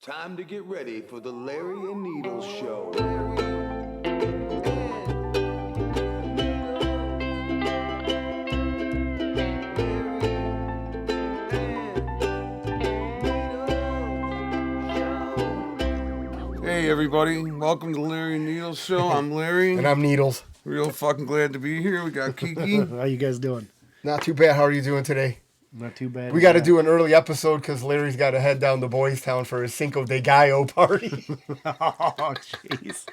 Time to get ready for the Larry and Needles Show. Hey everybody, welcome to the Larry and Needles Show. I'm Larry. And I'm Needles. Real fucking glad to be here. We got Kiki. How you guys doing? Not too bad. How are you doing today? Not too bad. We got to do an early episode because Larry's got to head down to Boys Town for his Cinco de Gallo party. Oh, jeez.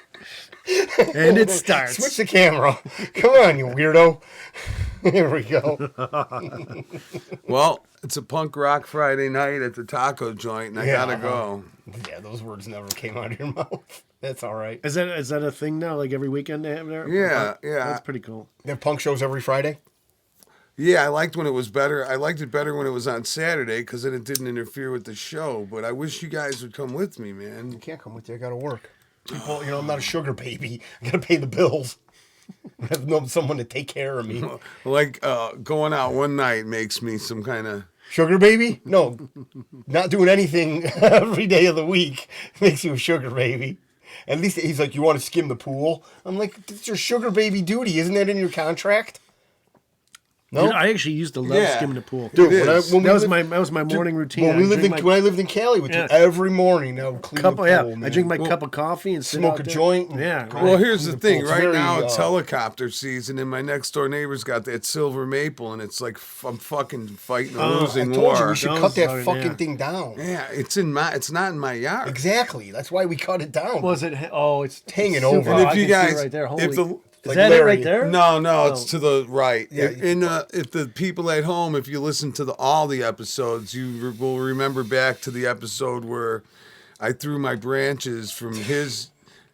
And it starts. Switch the camera. Come on, you weirdo. Here we go. Well, it's a punk rock Friday night at the taco joint, and I gotta go. Yeah, those words never came out of your mouth. That's all right. Is that a thing now? Like every weekend they have there? Yeah. That's pretty cool. They have punk shows every Friday? Yeah, I liked when it was better. I liked it better when it was on Saturday because then it didn't interfere with the show. But I wish you guys would come with me, man. You can't come with you. I got to work. People, I'm not a sugar baby. I got to pay the bills. I have someone to take care of me. Like going out one night makes me some kind of... Sugar baby? No. Not doing anything every day of the week makes you a sugar baby. At least he's like, you want to skim the pool? I'm like, it's your sugar baby duty. Isn't that in your contract? No, Dude, I actually used to love skimming the pool. Dude, that was my morning routine. When I lived in Cali with you, every morning I would clean the pool. Man. I drink my cup of coffee and smoke a joint. Well, here's the thing. Right now it's helicopter season, and my next door neighbor's got that silver maple, and it's like I'm fucking fighting a losing I told war. you we should cut that fucking thing down. Yeah, it's not in my yard. Exactly. That's why we cut it down. Was it? Oh, it's hanging over. And if you guys, right there. Is that Larry. It right there? No, it's to the right. Yeah. If the people at home, if you listen to all the episodes, you will remember back to the episode where I threw my branches from his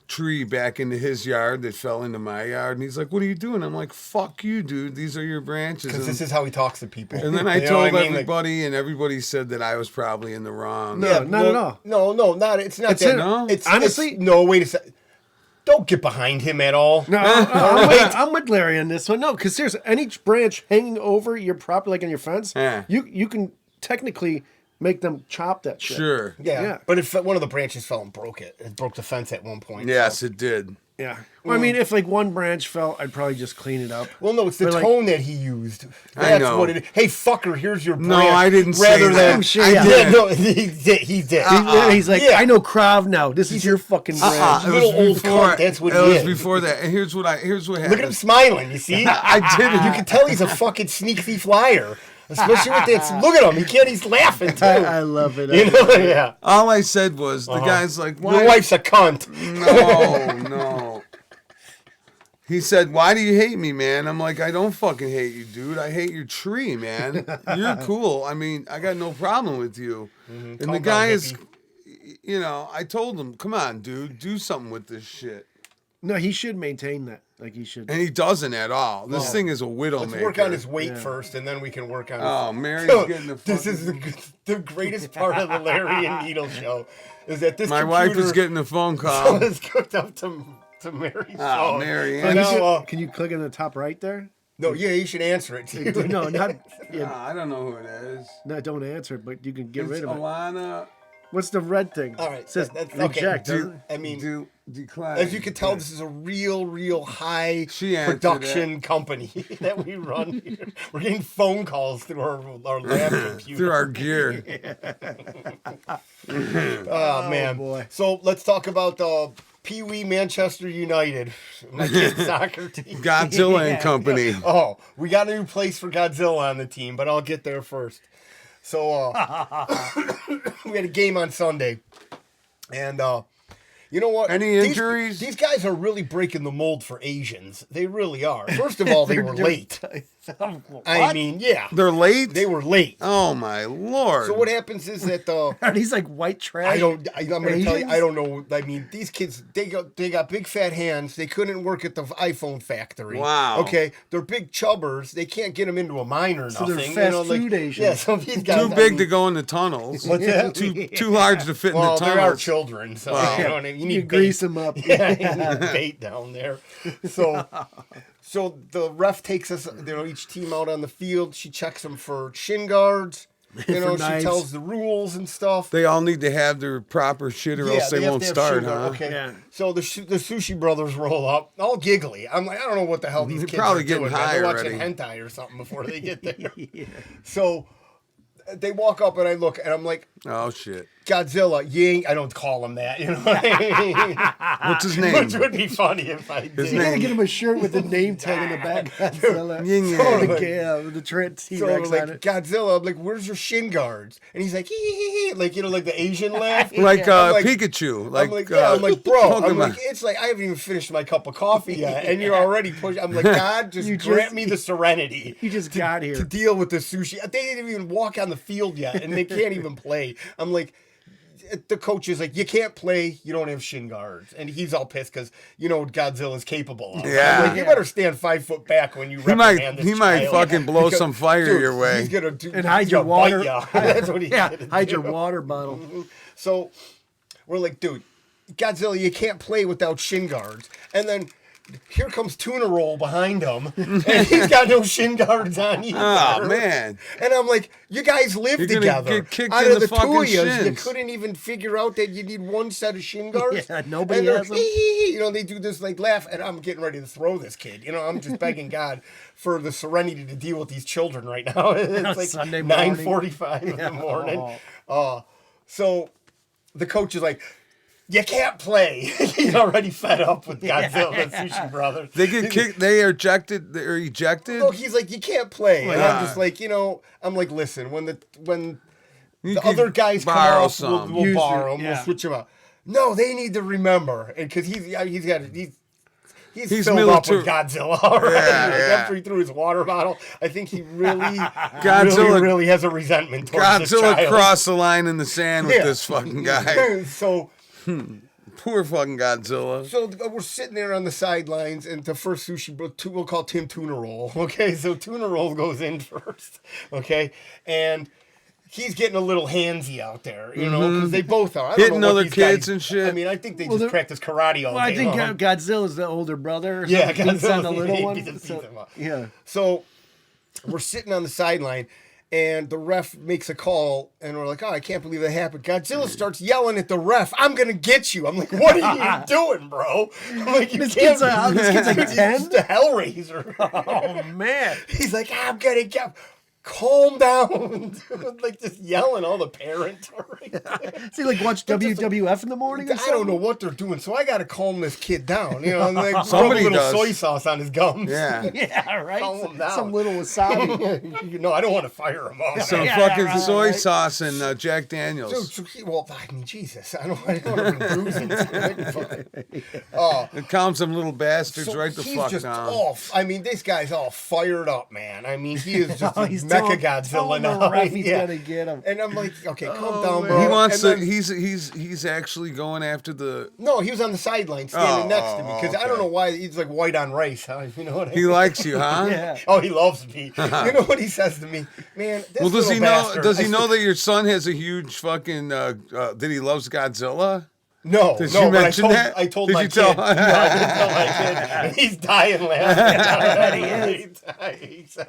tree back into his yard that fell into my yard, and he's like, "What are you doing?" I'm like, "Fuck you, dude. These are your branches." Because this is how he talks to people. And then I told everybody, and everybody said that I was probably in the wrong. No, not at all. No, not. It's not that. No? It's honestly. No, wait a second. Don't get behind him at all. No, I'm with Larry on this one. No, because seriously, any branch hanging over your property, like on your fence, you can technically make them chop that shit. Sure. Yeah. But if one of the branches fell and broke it, broke the fence at one point. Yes, it did. Yeah. Well, I mean, if like one branch fell, I'd probably just clean it up. Well, no, it's the tone that he used. That's I know. what it is. Hey, fucker, here's your branch. No, I didn't say that. I did. No, he did. He's like, I know Krav now. This is your fucking branch. Little old cunt. That's what he is. It was before that. And here's what happened. Look at him smiling. You see? I did it. You can tell he's a fucking sneak thief liar. Especially with that. Look at him. He's laughing too. I love it. Yeah. All I said was, the guy's like, why? Your wife's a cunt. No. He said, why do you hate me, man? I'm like, I don't fucking hate you, dude. I hate your tree, man. You're cool. I mean, I got no problem with you. Mm-hmm. And the guy is, I told him, come on, dude, do something with this shit. No, he should maintain that. Like he should. And he doesn't at all. This thing is a widowmaker. Let's work on his weight first, and then we can work on his... Oh, Mary's getting the This is the greatest part of the Larry and Needle show, is that this My wife is getting a phone call. It's hooked up to Mary's phone. Mary. Can you click on the top right there? No, you should answer it too. No, not... I don't know who it is. No, don't answer it, but you can get rid of Alana. it. What's the red thing? All right. It says reject. Okay. I mean, decline. As you can tell, this is a real high production company that we run here. We're getting phone calls through our lab computer. Through our gear. Oh, man. Boy. So let's talk about Pee Wee Manchester United, my kid's soccer team. Godzilla and Company. Oh, we got a new place for Godzilla on the team, but I'll get there first. So we had a game on Sunday, and you know what? Any injuries? These guys are really breaking the mold for Asians. They really are. First of all, they were late. I mean, yeah. They're late? They were late. Oh, my Lord. So what happens is that... Are these like white trash? I'm going to tell you, I don't know. I mean, these kids, they got big fat hands. They couldn't work at the iPhone factory. Wow. Okay? They're big chubbers. They can't get them into a mine or nothing. So they're fast food Asians. Yeah, so these guys... Too big to go in the tunnels. What's that? Too large to fit in the tunnels. Well, they are children, so Wow. you know what I mean? You need grease them up. Yeah, you need bait down there. So the ref takes us, each team out on the field. She checks them for shin guards, You know, she knives. tells the rules and stuff. They all need to have their proper shit, or else they have won't to have start, sugar, huh? Okay. Yeah. So the Sushi Brothers roll up, all giggly. I'm like, I don't know what the hell these They're kids probably are getting doing. Man. high They're watching already. hentai or something before they get there. So they walk up and I look and I'm like, Oh shit! Godzilla, you ain't, I don't call him that, you know what I mean? What's his name? Which would be funny if I did. You gotta get him a shirt with the name tag in the back. Godzilla. Yin yang. The Trent So T-Rex like on it. Godzilla, I'm like, where's your shin guards? And he's like, hee hee hee, like, you know, like the Asian laugh. Like I'm like, Pikachu. I'm like, yeah, I'm like, bro, I'm Pokemon. like, it's like I haven't even finished my cup of coffee yet, and you're already pushing. I'm like, God, just grant me the serenity. You just got here. To deal with the sushi. They didn't even walk on the field yet, and they can't even play. I'm like, the coach is like, you can't play, you don't have shin guards. And he's all pissed because you know what Godzilla's capable of. Yeah. I'm like, you better stand 5 foot back when you He reprimand this might child. fucking blow Because, some fire dude, your way. He's gonna do, And hide he's your gonna bite water. ya. That's what he's gonna Hide do. your water bottle. So we're like, dude, Godzilla, you can't play without shin guards. And then here comes Tuna Roll behind him, and he's got no shin guards on either. Oh man! And I'm like, you guys live You're gonna together. get kicked Out in of the the two fucking of you, you shins. couldn't even figure out that you need one set of shin guards. Yeah, nobody and they're, has them. You know, they do this like laugh, and I'm getting ready to throw this kid. You know, I'm just begging God for the serenity to deal with these children right now. It's like Sunday morning. 9:45 in the morning. So the coach is like, you can't play. He's already fed up with Godzilla and Sushi Brothers. They get kicked. They are ejected. They're ejected. No, he's like, you can't play. And Yeah. I'm just like, you know, I'm like, listen, when You the can other guys come borrow off, some. we'll Use borrow it, them. yeah. We'll switch them out. No, they need to remember, and because he's He's filled up with military- Godzilla already. Yeah, Like, yeah. after he threw his water bottle, I think he really, Godzilla- really has a resentment towards this Godzilla child. crossed the line in the sand with Yeah. this fucking guy. So Poor fucking Godzilla. So we're sitting there on the sidelines, and the first sushi, we'll call Tim Tuna Roll. Okay, so Tuna Roll goes in first. Okay, and he's getting a little handsy out there, you know, because they both are. I don't Hitting know what other these kids guys- and shit. I mean, I think they Well, just they're- practice karate all Well, I day think long. Godzilla's the older brother. Or Yeah, something, beats on the Godzilla's little he one. beats So, him up. yeah. So we're sitting on the sideline, and the ref makes a call, and we're like, oh, I can't believe that happened. Godzilla starts yelling at the ref, I'm going to get you. I'm like, what are you doing, bro? I'm like, you This can't kid's like He's 10? the Hellraiser. Oh, man. He's like, I'm going to get... Calm down. Like, just yelling. All the parents are right there. So you like watch WWF in the morning or I something? don't know what they're doing, so I got to calm this kid down. You know, and like rub a Somebody little does. soy sauce on his gums. Yeah. Yeah, right. Calm him down. Some little wasabi. No, I don't want to fire him off. Some Yeah, fucking right, soy right. sauce and Jack Daniels. Well, I mean, Jesus, I don't want to bring bruising to it. And calm some little bastards So right the he's fuck just down. off. I mean, this guy's all fired up, man. I mean, he is just Oh, a he's Mecha telling Godzilla the now. ref he's gonna get him. And I'm like, okay, calm down, bro. He wants And to. then- He's actually going after the. No, he was on the sideline standing Oh, next to me because I don't okay. know why he's like white on rice. Huh? You know what I mean? He likes you, huh? Yeah. Oh, he loves me. You know what he says to me, man? This Well, does little he know? bastard, Does I he know said- that your son has a huge fucking? That he loves Godzilla? No, Did no. you but mention that? I told Did my you kid. tell- No, I didn't tell my kid. And he's dying laughing. He says.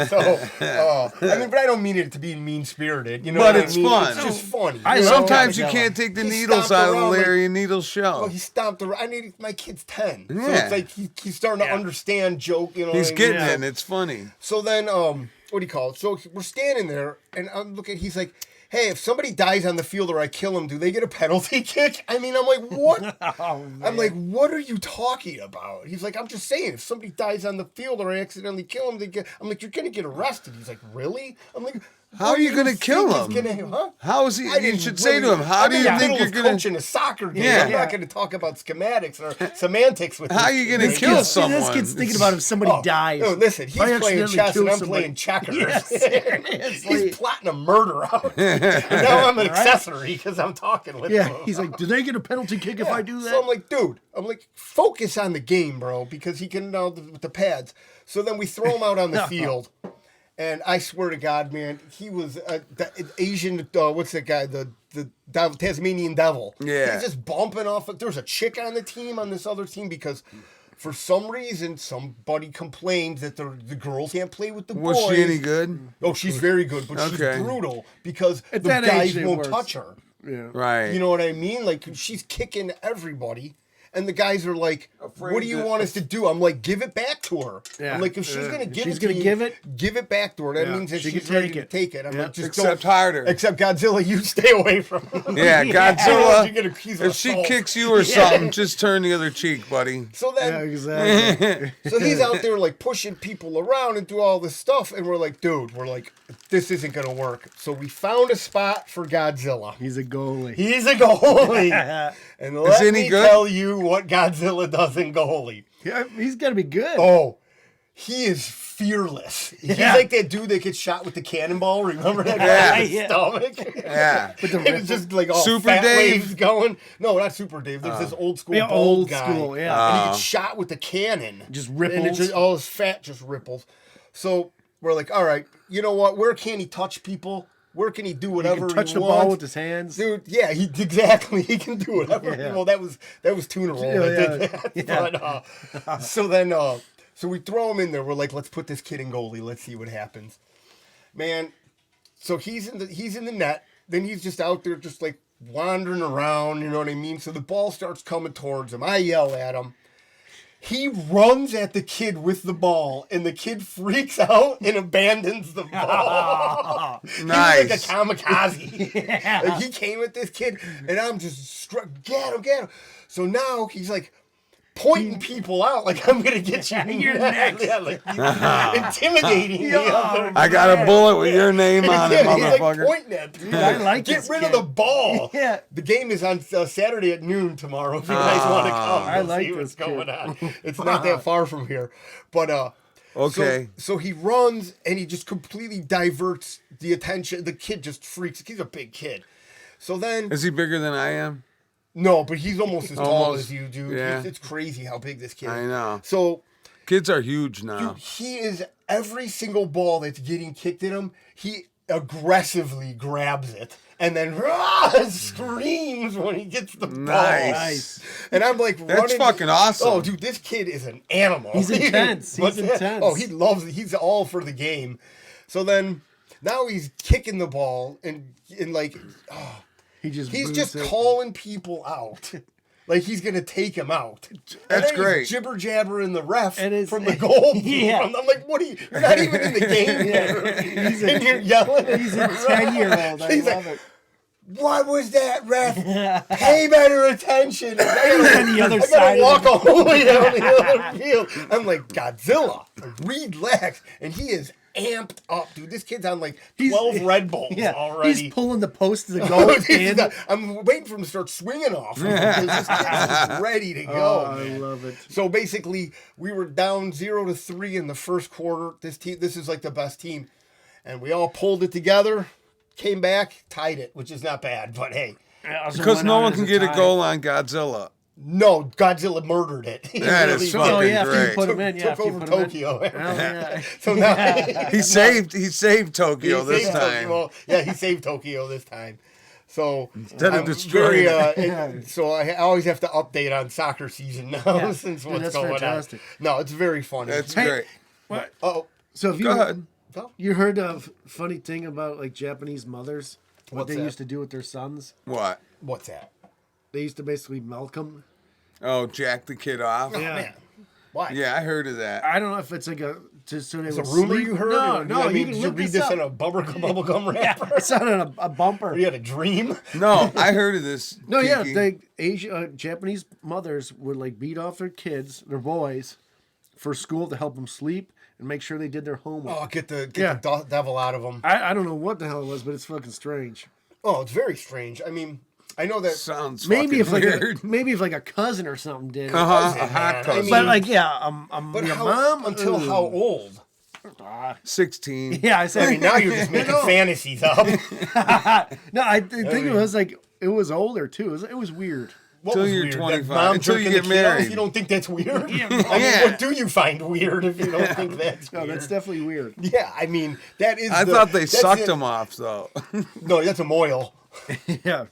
So, I mean, but I don't mean it to be mean spirited. You know, But what it's I mean? fun. It's just funny. I you know? Sometimes you Godzilla. can't take the He needles stomped out of the around like- Larry and Needles show. Well, he stomped around. I mean, my kid's 10, so Yeah. it's like he's starting to understand joke. You know, He's what I mean? getting So- it. And it's funny. So then, what do you call it? So we're standing there, and I'm looking. He's like, "Hey, if somebody dies on the field or I kill him, do they get a penalty kick?" I mean, I'm like, "What?" I'm like, "What are you talking about?" He's like, "I'm just saying, if somebody dies on the field or I accidentally kill him, they get." I'm like, "You're gonna get arrested." He's like, "Really?" I'm like, How "What are you do gonna think kill he's him? gonna- huh? How is he? I You didn't should say to him, how I'm do in you the think middle you're of gonna? coaching a soccer game? Yeah. I'm not gonna talk about schematics or semantics with. How this are you gonna kid. kill See, someone? this kid's thinking about if somebody dies. No, listen, he's I playing accidentally chess and killed I'm somebody. playing checkers. Yeah, seriously. He's plotting a murder out. And now I'm an accessory because I'm talking with Yeah, him. he's like, do they get a penalty kick if I do that? So I'm like, dude, focus on the game, bro, because he can now with the pads. So then we throw him out on the field. And I swear to God, man, he was the Asian, what's that guy, the Tasmanian devil. Yeah. He's just bumping off. There was a chick on the team, on this other team, because for some reason, somebody complained that the girls can't play with the boys. Was she any good? Oh, she's very good, but she's brutal because At the that guys age, it won't works. touch her. Yeah. Right. You know what I mean? Like, she's kicking everybody. And the guys are like, Afraid what do you to- want us to do? I'm like, give it back to her. Yeah. I'm like, if she's going to give She's it gonna to you, give it? back to her. That Yeah. means that She she's can ready take to it. take it. I'm Yeah. like, just Except don't. harder. Except Godzilla, you stay away from her. Yeah, Godzilla. He's an If she assault. kicks you or something, just turn the other cheek, buddy. So then, Yeah, exactly. so he's out there like pushing people around and do all this stuff, and we're like, dude, this isn't gonna work. So we found a spot for Godzilla. He's a goalie. He's a goalie, and let any me good? tell you what Godzilla does in goalie. Yeah, he's got to be good. Oh, he is fearless. He's Yeah. like that dude that gets shot with the cannonball. Remember that guy Yeah. in the stomach? Yeah. It was just like all Super fat Dave? waves going. No, not Super Dave. There's this old school Yeah, bald old guy. school, yeah. And he gets shot with the cannon. Just And it ripples. just, all his fat just ripples. So we're like, all right, you know what? Where can he touch people? Where can he do He whatever can touch he the wants? ball with his hands. Dude, yeah, he can do whatever. Yeah. Well, that was Tuna Roll that did that. Yeah. But, so we throw him in there. We're like, let's put this kid in goalie. Let's see what happens. Man, so he's in the net. Then he's just out there just like wandering around, you know what I mean? So the ball starts coming towards him. I yell at him. He runs at the kid with the ball, and the kid freaks out and abandons the ball. Nice. He was like a kamikaze. Like, he came at this kid, and I'm just get him. So now he's like pointing people out, like, I'm gonna get you. You're next. Yeah, like he's intimidating me. I got a bullet with your name on it, He's like motherfucker. pointing at people. I like Get this rid kid. of the ball. Yeah. The game is on Saturday at noon tomorrow. If you guys want to come, I we'll like see what's this kid. going on. It's not that far from here, but Okay. So he runs and he just completely diverts the attention. The kid just freaks. He's a big kid. So then, Is he bigger than I am? no, but he's almost as tall Almost, as you, dude. yeah. It's crazy how big this kid is. I know. So Kids are huge now. dude, he is every single ball that's getting kicked at him, he aggressively grabs it and then screams when he gets the ball. Nice. And I'm like, That's running. fucking awesome. Oh, dude, this kid is an animal. He's intense. He's But, intense. Oh, he loves it. He's all for the game. So then, now he's kicking the ball and like, He just he's boots just it. calling people out. Like he's gonna take him out. That's and then great. He's jibber jabbering the ref And it's- from the goal. Yeah. I'm like, what are you? You're not even in the game yet. And you're yelling. He's a 10-year-old. I He's love like, it. what was that, ref? Pay better attention. on the other I side gotta of walk all the way down the other field. I'm like, Godzilla, relax. And he is amped up, dude. This kid's on like 12 Red Bulls Yeah, already. he's pulling the post of the goal stand. I'm waiting for him to start swinging off him because this kid's just ready to go. Oh, I man. love it. So basically, we were down 0-3 in the first quarter. This is like the best team, and we all pulled it together, came back, tied it, which is not bad. But hey, Because no one can get a goal on Godzilla. no, Godzilla murdered it. He That is really fucking Oh yeah, after you great. put him in, yeah, took after you over put him in. Tokyo. Oh, yeah. So now He saved Tokyo he this saved time. Tokyo. Well, yeah, he saved Tokyo this time. So Instead of I'm destroying so I always have to update on soccer season now Yeah. since Dude, what's that's going fantastic. on. No, it's very funny. That's Hey, great. What? Oh, So have you Go ahead. you heard of funny thing about like Japanese mothers? What What's they that? used to do with their sons? What? what's that? They used to basically milk them. Oh, jack the kid off? Oh, Yeah. man. Why? Yeah, I heard of that. I don't know if it's like a just so they It's a would rumor sleep. you heard? No, Or, no. I mean, you did can you look read this this up. in a bubblegum wrapper? It's on a bumper. You had a dream? No, I heard of this. No, yeah, Kiki. Japanese mothers would like beat off their kids, their boys, for school to help them sleep and make sure they did their homework. Oh, get the Yeah. devil out of them. I don't know what the hell it was, but it's fucking strange. Oh, it's very strange. I mean, I know that. Sounds Maybe if fucking like weird. maybe if like a cousin or something did it. Uh-huh, cousin, a hot man. cousin. I But mean- like yeah, But your how, mom until Ooh. how old? 16. Yeah, I I said mean, now you're just making fantasies up. no. I think it was like it was older too. It was weird. What Till was you're weird? That 25, mom until you jerking get the kid off? married. You don't think that's weird? Yeah. I mean, Yeah. what do you find weird if you don't think that's No, weird? that's definitely weird. Yeah, I mean, that is. I the- thought they that's sucked it. him off, though. No, that's a moil. Yeah.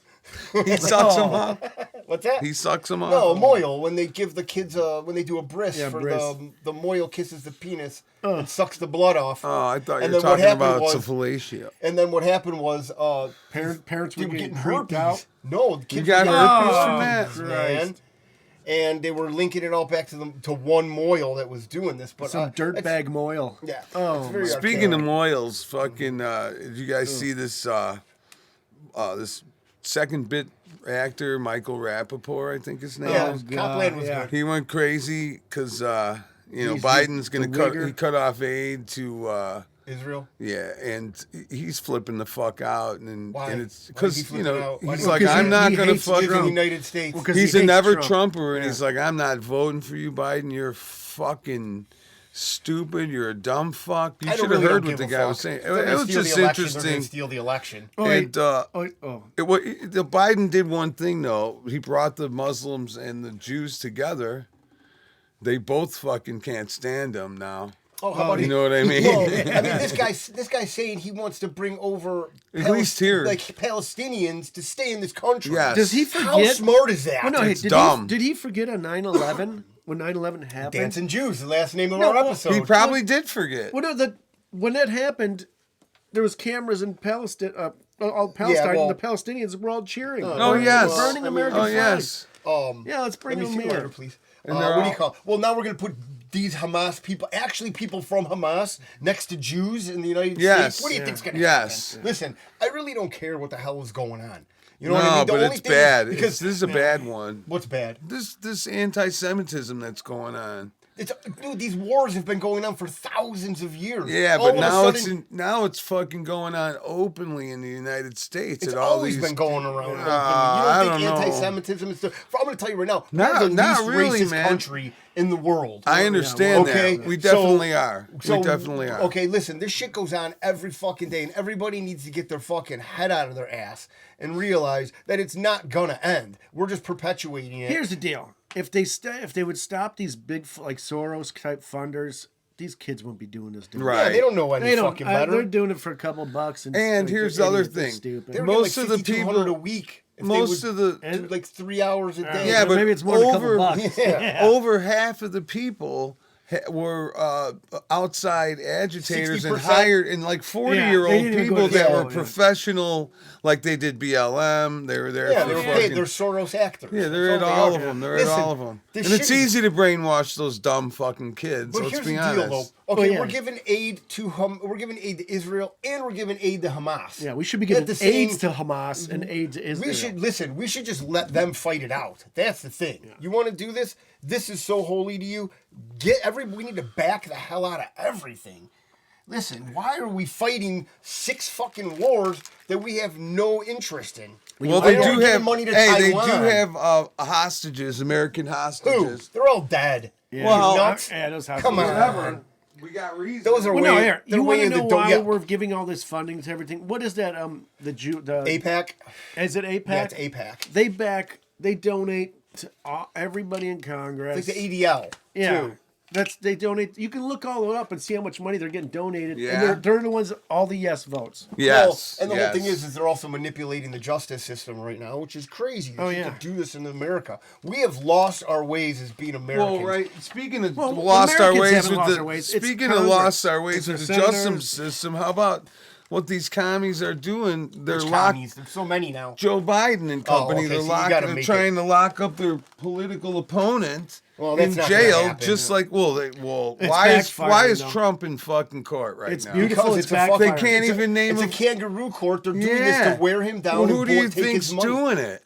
He sucks him off. What's that? He sucks them off. No, moil. When they give the kids when they do a bris Yeah, for bris. the moil kisses the penis and sucks the blood off. Oh, I thought you And were then what talking happened about was- fellatio. And then what happened was Parents were they were getting getting creeped herpes. out. No, the You kids got were herpes from that? man. And they were linking it all back to one moil that was doing this. But Some it's- dirtbag moil. Yeah. Oh, it's very Speaking of archaic. moils, fucking, did you guys see this this second bit actor, Michael Rappaport, I think his name Yeah, is? Copland was yeah. good. He went crazy because, He's Biden's going the to wigger. he cut off aid to, Israel. yeah, and he's flipping the fuck out. And, Why? and it's Why is he because, flipping out? Why he's do you like, think I'm not he going to hates fuck He's in the Trump. United States. Well, 'cause He's he a hates never Trump. Trumper, and Yeah. he's like, I'm not voting for you, Biden. You're fucking stupid. You're a dumb fuck. You I should don't have really heard don't what the give a guy fuck. was saying. If they're It gonna was steal just the election, they're interesting. gonna steal the election. Oh, And oh. the Biden did one thing though. He brought the Muslims and the Jews together. They both fucking can't stand him now. Oh, how about You know what I mean? Well, I mean, this guy's saying he wants to bring over At least here. like Palestinians to stay in this country. Yes. Does he How forget? smart is that? Well, no, It's did dumb. Did he forget on 9/11 when 9/11 happened? Dancing Jews, the last name of No, our well, episode. He probably did forget. Well, no, when that happened, there was cameras in Palestine. All Palestine, well- and the Palestinians were all cheering. Oh yes. burning American Oh flags. yes. Yeah, let's bring Let me them see here. later, please. And What they're do you all- call? Well, now we're gonna put these Hamas people, actually people from Hamas, next to Jews in the United Yes. States. What do you think's gonna Yes. happen? Listen, I really don't care what the hell is going on. You know No, what I mean? The but only it's thing is- bad. because This is a bad one. what's bad? This anti-Semitism that's going on. Dude, these wars have been going on for thousands of years. Yeah, All but of a now sudden, it's fucking going on openly in the United States. it's at all always these, been going around. openly. I You don't don't think know. anti-Semitism is? I'm going to tell you right now. Not- we're the not least really, racist man. country in the world. I understand Okay, that. We so- definitely are. So, We definitely are. Okay, listen, this shit goes on every fucking day, and everybody needs to get their fucking head out of their ass and realize that it's not gonna end. We're just perpetuating it. Here's the deal: if they would stop these big like Soros type funders, these kids wouldn't be doing this. Right. Yeah, they don't know any They don't. fucking better. They're doing it for a couple bucks. And here's the they're other idiots, they're thing. Stupid. They were Most getting of like the people- $5,200 a week. If they Most would of the do like 3 hours a day. Yeah, but maybe it's more than a couple over- bucks. Yeah. over half of the people were outside agitators and 60%? hired and like 40-year-old they didn't even people go to that jail, were yeah. professional, like they did BLM. They were there Yeah, for they were fucking. paid. They're Soros actors. Yeah, they're That's at they all are. of them. They're Listen, at all of them. this And it's shit is- easy to brainwash those dumb fucking kids. But Let's here's be the honest. deal, though. Okay, yeah. we're giving aid to we're giving aid to Israel, and we're giving aid to Hamas. Yeah, we should be At giving the same- AIDS to Hamas and aid to Israel. We should listen. We should just let them fight it out. That's the thing. You want to do this? This is so holy to you. We need to back the hell out of everything. Listen, why are we fighting 6 fucking wars that we have no interest in? Well, Why they are we do giving have. money to Hey, they Taiwan? do have hostages, American Who? hostages. They're all dead. Yeah. Well, nuts? yeah, those houses. Come on. Whatever. We got reasons. Those are Well, way. no, here. they're You want way to in know the why yeah. we're giving all this funding to everything? What is that? The APAC. Is it APAC? Yeah, it's APAC. They donate to everybody in Congress. Like the ADL. Yeah. Too. They donate. You can look all it up and see how much money they're getting donated. Yeah. And they're the ones, all the yes votes. Yes. Well, and the yes. whole thing is they're also manipulating the justice system right now, which is crazy. That Oh, you yeah. could do this in America. We have lost our ways as being Americans. Well, right. Speaking of Well, lost our Americans ways haven't with lost the our ways. It's speaking of Congress. lost our ways It's with the our justice senators. system, how about what these commies are doing? They're Which locked. commies? There's so many now. Joe Biden and company. okay, They're so you gotta they're make trying to lock up their political opponent Well, in that's not gonna jail, happen. just like why backfiring, is though. Trump in fucking court right It's now? beautiful. Because It's it's a fucking. backfiring. They can't it's a- even name It's a him- kangaroo court. They're doing Yeah. this to wear him down Well, who and do you take think's his money. doing it?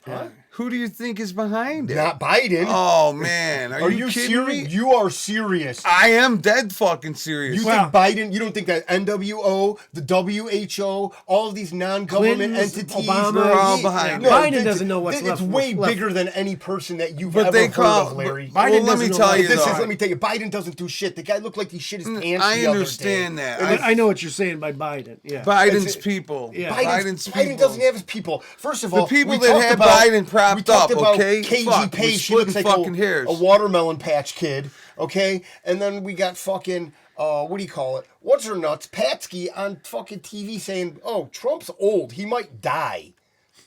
Who do you think is behind it? Not Biden. Oh man, are you kidding serious? me? You are serious. I am dead fucking serious. You think Biden? You don't think that NWO, the WHO, all of these non-government Clintons, entities, Obama, They're all behind it. Biden doesn't know what's it's left. way left. bigger than any person that you've But ever they heard call. of, Larry. Biden Well, let doesn't me know tell what you it This though. is, let me tell you, Biden doesn't do shit. The guy looked like he shit his pants. I the other understand day. that. But I know what you're saying by Biden. Yeah. Biden's people. Yeah. Biden's people. Biden doesn't have his people. First of all, people we that talked have about- Biden we propped talked up, about okay? KG Fuck, Pace. we're She looks like splitting fucking hairs. a watermelon patch kid. Okay, and then we got fucking what do you call it? What's her nuts? Patsky on fucking TV saying, "Oh, Trump's old. He might die."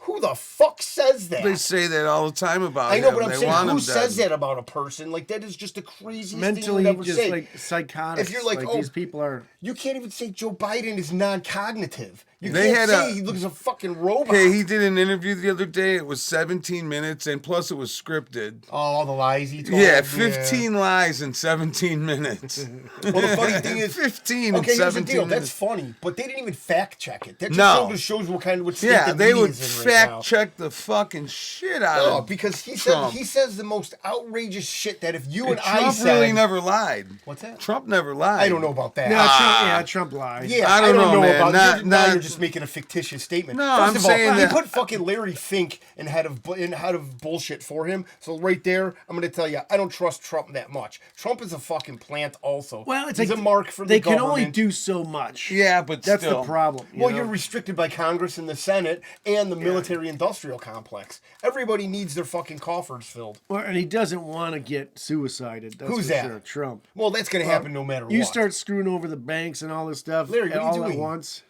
Who the fuck says that? They say that all the time about I know, him. but I'm They saying, want who him says dead. that about a person? Like, that is just the craziest Mentally, thing you ever just say. like psychotic. If you're like, oh, these people are. You can't even say Joe Biden is non-cognitive. You They can't had say he looks a fucking robot. Okay, he did an interview the other day. It was 17 minutes, and plus it was scripted. Oh, all the lies he told. Yeah, 15 lies in 17 minutes. Well, the funny thing is, 15 okay, in here's the 17 deal. minutes. That's funny, but they didn't even fact check it. That just No. shows what state Yeah, the they would media's in right now. fact check the fucking shit out No, of because he Trump. says the most outrageous shit that if you and I Trump said, really never lied. What's that? Trump never lied. I don't know about that. No, Trump lied. Yeah, I don't know, man. about now Not- you're just making a fictitious statement. No, First I'm of all, saying he that- put fucking Larry Fink in head of bullshit for him. So right there, I'm gonna tell you, I don't trust Trump that much. Trump is a fucking plant, also. Well, it's he's like a mark for they the can government. only do so much. Yeah, but That's still. the problem. Well, know? you're restricted by Congress and the Senate and the military-industrial complex. Everybody needs their fucking coffers filled. Well, and he doesn't want to get suicided. That's Who's for that? Sure. Trump. Well, that's gonna happen no matter what. You start screwing over the banks and all this stuff Larry, what are you all at doing? once.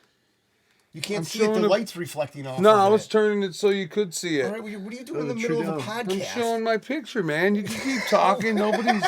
You can't I'm see it. showing The a- light's reflecting off. No, of I was it. turning it so you could see it. All right, what are you doing in the Oh, middle of a Trudeau. I'm podcast? showing my picture, man. You can keep talking. Nobody's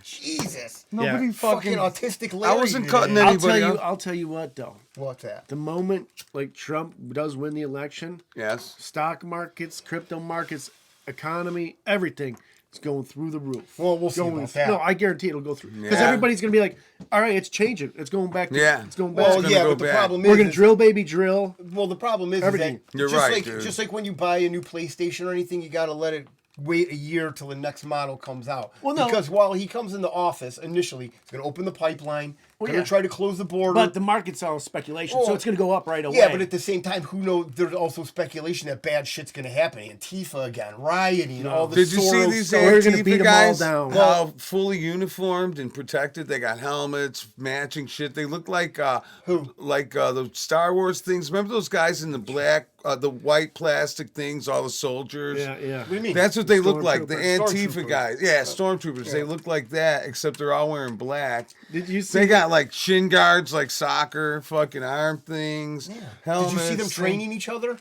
Jesus. nobody Fucking fucking. autistic Larry. I wasn't today. cutting I'll anybody tell you. off. I'll tell you what though. What's that? The moment like Trump does win the election, Yes. stock markets, crypto markets, economy, everything is going through the roof. Well, we'll see Going- about that. No, I guarantee it'll go through because Yeah. everybody's gonna be like, "All right, it's changing. It's going back. To, Yeah. it's going back. Well, gonna yeah, go but the bad. problem We're is, gonna drill, baby, drill." well, the problem is Everything. that You're just right, like dude. just like when you buy a new PlayStation or anything, you got to let it wait a year till the next model comes out. Well, no. Because while he comes into office initially, he's going to open the pipeline. Well, going to yeah. try to close the border. But the market's all speculation, so Well, it's gonna go up right away. yeah, but at the same time, who knows? There's also speculation that bad shit's going to happen. Antifa again, rioting, all the Did you see Soros these stuff. We're gonna beat Antifa 'em all guys? down. How fully uniformed and protected. They got helmets, matching shit. They look like Who? Like the Star Wars things. Remember those guys in the black, the white plastic things? All the soldiers. yeah, yeah. What do you mean? That's what they look like. The Stormtroopers. Antifa Stormtroopers. guys. Yeah, stormtroopers. They look like that, except they're all wearing black. Did you see? They got like shin guards, like soccer, fucking arm things. Did Helmets. you see them training each other?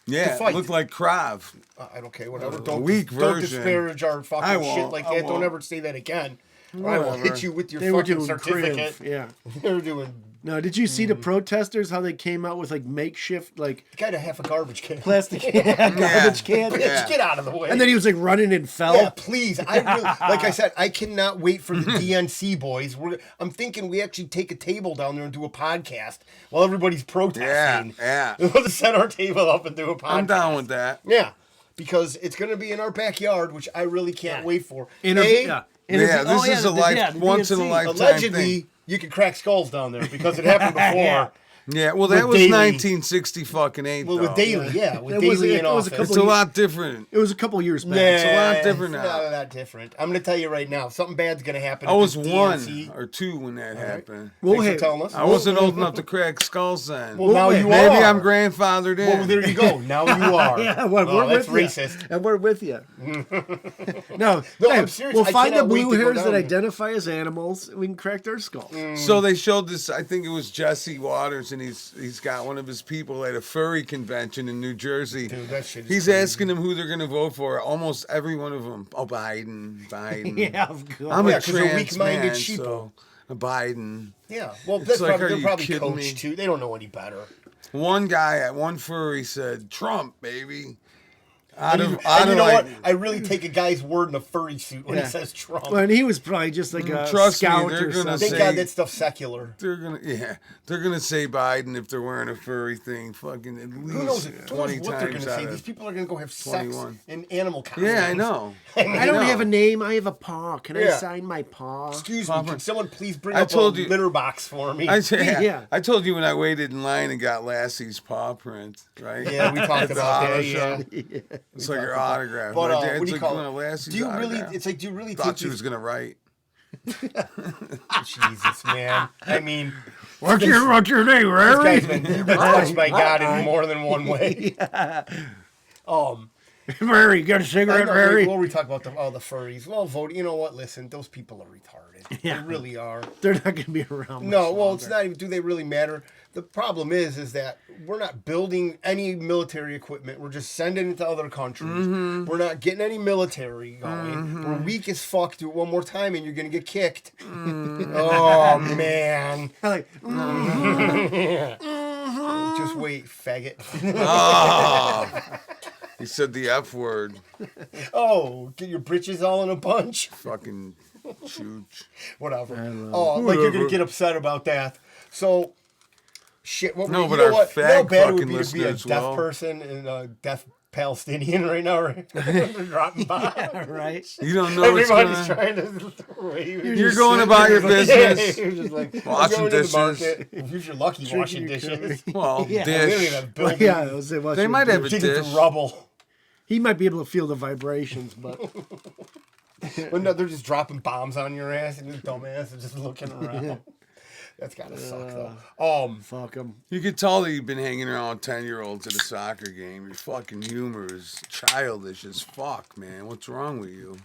Yeah, fight? look like Krav. I don't care, whatever. A Don't, weak don't version. disparage our I fucking won't, shit like I that. Don't won't. ever say that again. Or I will Whatever. hit you with your They were fucking doing certificate. crib. Yeah. They're doing. No, did you see the protesters? How they came out with like makeshift like Got a half a garbage can. plastic garbage can, Bitch, Yeah. get out of the way. and then he was like running and fell. yeah, please. I really, like I said, I cannot wait for the DNC boys. I'm thinking we actually take a table down there and do a podcast while everybody's protesting. Yeah. We'll just set our table up and do a podcast. I'm down with that. Yeah, because it's going to be in our backyard, which I really can't wait for. Yeah. Yeah, this is a once in a DNC. lifetime Allegedly, thing. you can crack skulls down there because it happened before. Yeah, well, that With was Daley. 1960 fucking 8. Well, though. with Daley, yeah, with It was- Daley it in was a office. couple It's a lot different. It was a couple years back. Nah, It's a lot different it's now. Not that different. I'm going to tell you right now, something bad's going to happen. I at was this one DNC. or two when that happened. Well, Thanks hey, for telling us. I wasn't old enough to crack skulls then. Well, now wait, you Maybe are. I'm grandfathered in. Well, there you go. Now you are. Yeah, well, Oh, we're that's with racist. you, and we're with you. No, no, hey, I'm serious. we'll I find the cannot wait blue to go hairs down that there. identify as animals. And we can crack their skulls. So they showed this. I think it was Jesse Waters, and he's got one of his people at a furry convention in New Jersey. Dude, that shit is He's crazy. asking them who they're going to vote for. Almost every one of them. Oh, Biden. Yeah, of course. I'm Yeah, a 'cause they're trans weak-minded man, sheeple. so Biden. Yeah, well, It's that's like, probably, are they're you probably kidding coached me? too. They don't know any better. One guy at one furry said, "Trump, baby." And you know what? I really take a guy's word in a furry suit when Yeah. he says Trump. Well, and he was probably just like a Trust me, scout they're or gonna something. Thank say- God that stuff's secular. They're gonna say Biden if they're wearing a furry thing, fucking at Who knows? least Who 20 knows what they're times going to say? out These of. people are going to go have sex 21. in animal costumes. Yeah, I know. I don't have a name. I have a paw. Can I Yeah. sign my paw? Excuse me, can someone please bring I up told a you- litter box for me? Yeah. I told you when I waited in line and got Lassie's paw print, right? Yeah, we talked At the about auto that. show. Yeah. It's like her autograph. But My what dad's do you like, call "No, it? Lassie's Do you really? autograph." It's like, do you really Thought think she was gonna write. Jesus, man. I mean, What's your name, this Larry? guy's been touched by God in more than one way. Mary, you got a cigarette, Mary? Well, we talk about the furries. Well, vote. You know what? Listen, those people are retarded. Yeah. They really are. They're not going to be around. No, much well, longer. it's not even. Do they really matter? The problem is that we're not building any military equipment. We're just sending it to other countries. Mm-hmm. We're not getting any military going. Mm-hmm. We're weak as fuck. Do it one more time, and you're gonna get kicked. Mm-hmm. Oh man! Like, Just wait, faggot. Oh, he said the F word. Oh, get your britches all in a bunch. Fucking chooch. Whatever. Oh, like you're gonna get upset about that. So, shit. What? No, you but know our what? You know how fag bad it would fucking be to be a listeners deaf will. person and a deaf Palestinian right now, right? They're dropping bombs. yeah, right. You don't know what's going Everybody's on. trying to wave. You're going about your business. You're just like Washing I'm going to the dishes. market. If you're lucky, washing your dishes. Well, Yeah. They don't even dish. have buildings. Yeah, I was saying, watch They your might have dick. a Digging dish. through rubble. He might be able to feel the vibrations, but But no, they're just dropping bombs on your ass and your dumb ass is just looking around. That's gotta suck though. fuck him. You could tell that you've been hanging around 10-year-olds at a soccer game. Your fucking humor is childish as fuck, man. What's wrong with you?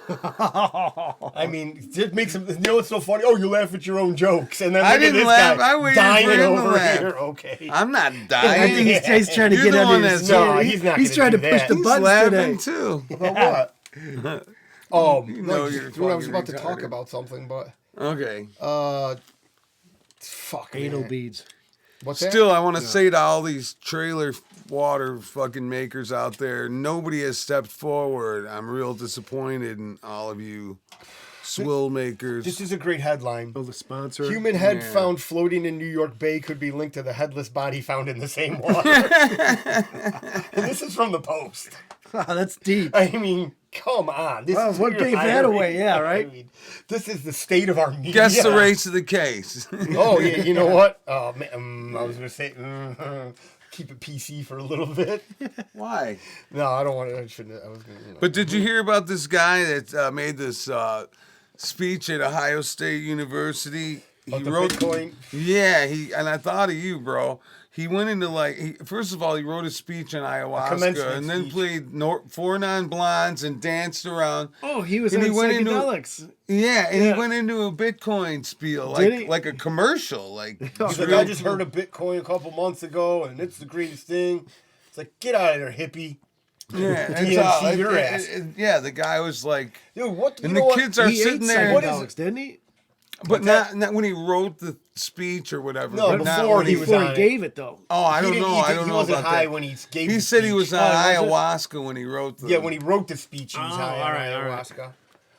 I mean, it makes them. You know what's so funny? Oh, you laugh at your own jokes, and then I look at didn't this laugh. guy I waited dying for him to over laugh. here. Okay. I'm not I dying. think he's trying to You're get the under one his that's- No, skin. he's not He's gonna trying do to push that. the He's buttons laughing today. too. About what? You No, know just- you're I was fucking about to talk retarded. about something, but Okay. fuck. Anal man. beads. What's that? Still, I want to say to all these trailer water fucking makers out there, nobody has stepped forward. I'm real disappointed in all of you swill makers. This is a great headline. Oh, the sponsor. Human head Yeah. found floating in New York Bay could be linked to the headless body found in the same water. And this is from the Post. Wow, that's deep. I mean, come on. This Well, is what who you're gave that hiring. away? Yeah, right? I mean, this is the state of our media. Guess the race of the case. Oh, yeah, you know what? Oh, man, I was going to say, keep it PC for a little bit. Why? No, I don't want to. I shouldn't. I was going to. But did you hear about this guy that made this speech at Ohio State University? About the Bitcoin? Yeah, and I thought of you, bro. He went into first of all, he wrote a speech on ayahuasca, commencement and then speech. played 4 non-blondes and danced around. Oh, he was And on he went into- psychedelics. Yeah, and Yeah. he went into a Bitcoin spiel, Did he? like a commercial, like. He's like, I just heard of Bitcoin a couple months ago, and it's the greatest thing. It's like, get out of there, hippie. Yeah, DNC it's all, your ass. yeah. The guy was like, Dude, what? and you the know what? kids are He ate sitting there. What is psychedelics, didn't he? But not when he wrote the speech or whatever. No, but not before when he was Before on he it. gave it, though. Oh, I don't know. I don't he know wasn't about high that. when he gave. He the said he speech. was on ayahuasca when he wrote the. Yeah, when he wrote the speech, he was Oh, high on all right.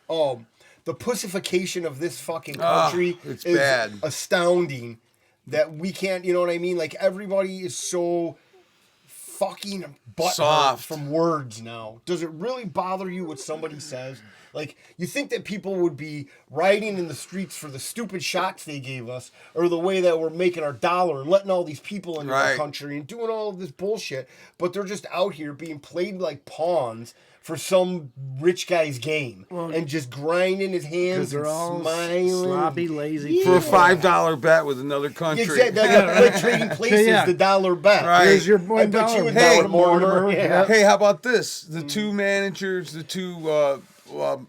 ayahuasca. The pussification of this fucking country it's is bad. astounding. That we can't, you know what I mean? Like everybody is so fucking butthurt Soft. from words now. Does it really bother you what somebody says? Like, you think that people would be rioting in the streets for the stupid shots they gave us, or the way that we're making our dollar and letting all these people into our Right. country and doing all of this bullshit, but they're just out here being played like pawns for some rich guy's game and just grinding his hands Because they're and all smiling. sloppy, lazy. for a $5 bet with another country. Exactly. Like trading places, Yeah. the dollar bet. Right. Here's your I bet you $1. would Hey, know it, Mortimer. Yeah. Hey, how about this? The two managers, the two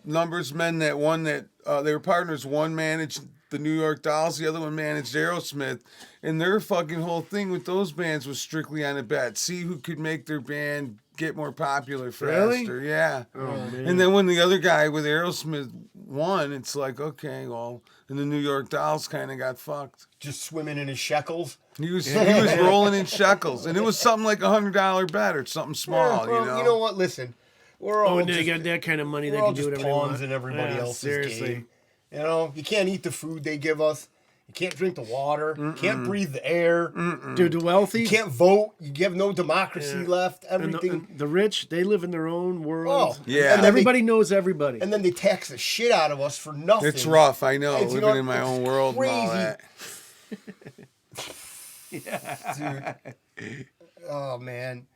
numbers men that won that they were partners. One managed the New York Dolls, the other one managed Aerosmith, and their fucking whole thing with those bands was strictly on a bet. See who could make their band get more popular faster. Really? Yeah. Oh, man. And then when the other guy with Aerosmith won, it's like, okay, well, and the New York Dolls kind of got fucked. Just swimming in his shekels. He was rolling in shekels, and it was something like $100 bet or something small. Yeah, well, you know. what? Listen, we're all Oh, and just, they got that kind of money. They we're all can do just whatever they pawns want. in everybody Yeah, else's seriously. game. You know, you can't eat the food they give us. You can't drink the water. You can't breathe the air. Dude, the wealthy You can't vote. You have no democracy left. and Everything. the rich, they live in their own world. Oh, Yeah. And then Everybody knows everybody. and then they tax the shit out of us for nothing. It's rough, I know, It's, you living know, in my it's own world and all crazy. that. Dude. Oh man.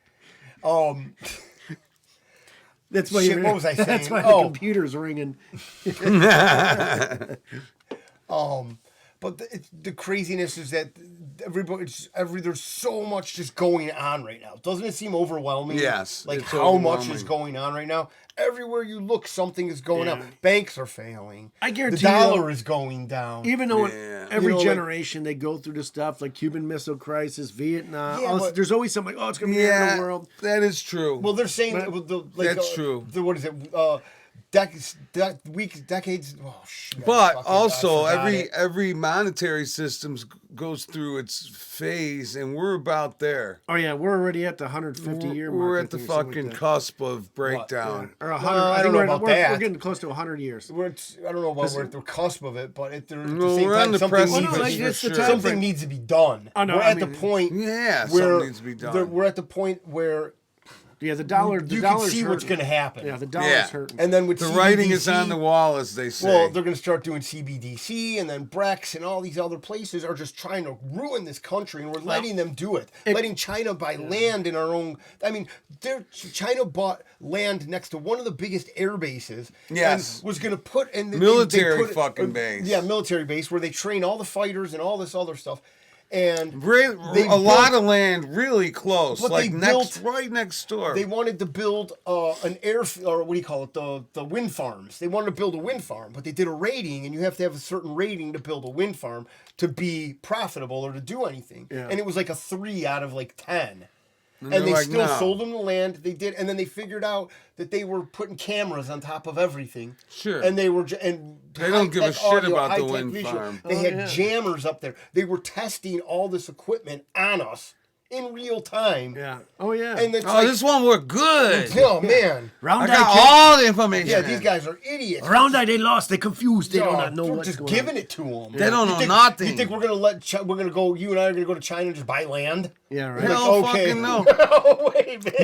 That's why Shit, you're, what was I That's saying? why the Oh. computer's ringing. But But the craziness is that there's so much just going on right now. Doesn't it seem overwhelming? Yes, Like it's how much overwhelming. is going on right now? Everywhere you look, something is going up. Banks are failing. I guarantee the dollar is going down. Even though every like- generation they go through the stuff like Cuban Missile Crisis, Vietnam, Yeah, all this, but- there's always something like, oh, it's going to be the end of the world. that is true. Well, they're saying That's true. What is it? Decades. Oh shit! But I also, forgot it. every monetary system goes through its phase, and we're about there. Oh yeah, we're already at the 150-year mark. We're I at the think, or something fucking like that. cusp of breakdown. Or 100. I I don't think know we're, about we're, that. we're getting close to 100 years. I don't know about we're at the cusp of it, but at the No, same we're time, on the something precipice needs, like, for it's the sure. time something needs to be done. Oh, no, we're I at the mean- point. Yeah, where something needs to be done. We're at the point where Yeah, the dollar. you can dollar's see what's hurting. going to happen. Yeah, the dollar's Yeah. hurting. And then with The CBDC, writing is on the wall, as they say. well, they're going to start doing CBDC, and then Brex and all these other places are just trying to ruin this country, and we're letting them do it. Letting China buy land in our own. I mean, China bought land next to one of the biggest air bases. Yes. And was going to put in the Military they put it- fucking base. Yeah, military base where they train all the fighters and all this other stuff. And a lot of land really close, But like they right next door. they wanted to build an or what do you call it, the wind farms. They wanted to build a wind farm, but they did a rating, and you have to have a certain rating to build a wind farm to be profitable or to do anything. Yeah. And it was like a 3 out of like 10. And And they're they like, still "No." sold them the land. They did, and then they figured out that they were putting cameras on top of everything. Sure. And they were, and They don't give a high-tech shit audio, about the high-tech wind visual. farm. They Oh, had yeah. jammers up there. They were testing all this equipment on us in real time. Yeah. Oh yeah. And it's Oh, like, this one worked good. oh man. I Round got eye, all the information. Yeah, these guys are idiots. Round eye, they lost. They confused. They No, don't know we're what's just going giving on. it to them. They don't know nothing. You think we're gonna let? We're gonna go? You and I are gonna go to China and just buy land? Yeah, right. Hell Like, okay. fucking no. No way, man.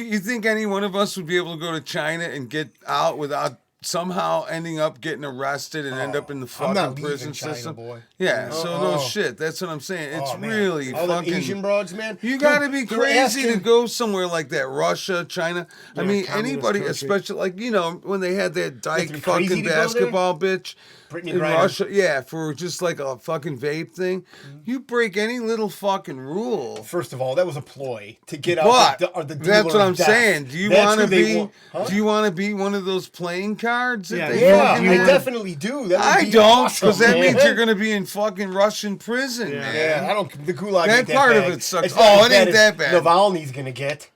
You think any one of us would be able to go to China and get out without somehow ending up getting arrested and end up in the I'm not fucking leaving prison China, system? boy. Yeah, so no Oh. shit. That's what I'm saying. It's Oh, man. really all them Asian fucking. broads, man. You Dude, gotta be they're crazy to asking- go somewhere like that. Russia, China. I Yeah, mean, communist anybody, country. especially like, when they had that dyke to be crazy fucking to go there? basketball bitch Brittany in Griner. Russia. Yeah, for just like a fucking vape thing. Mm-hmm. You break any little fucking rule. First of all, that was a ploy to get But out the dealer that's what of I'm death. saying. Do you That's want to who they be? want- huh? Do you want to be one of those playing cards? that Yeah, they Yeah, fucking I have? definitely do. That would I be don't, awesome, because that man. means you're going to be in fucking Russian prison, Yeah. man. Yeah, I don't. The gulag That ain't that part of bad. it sucks. It's not Oh, as it ain't as that bad. Navalny's gonna get.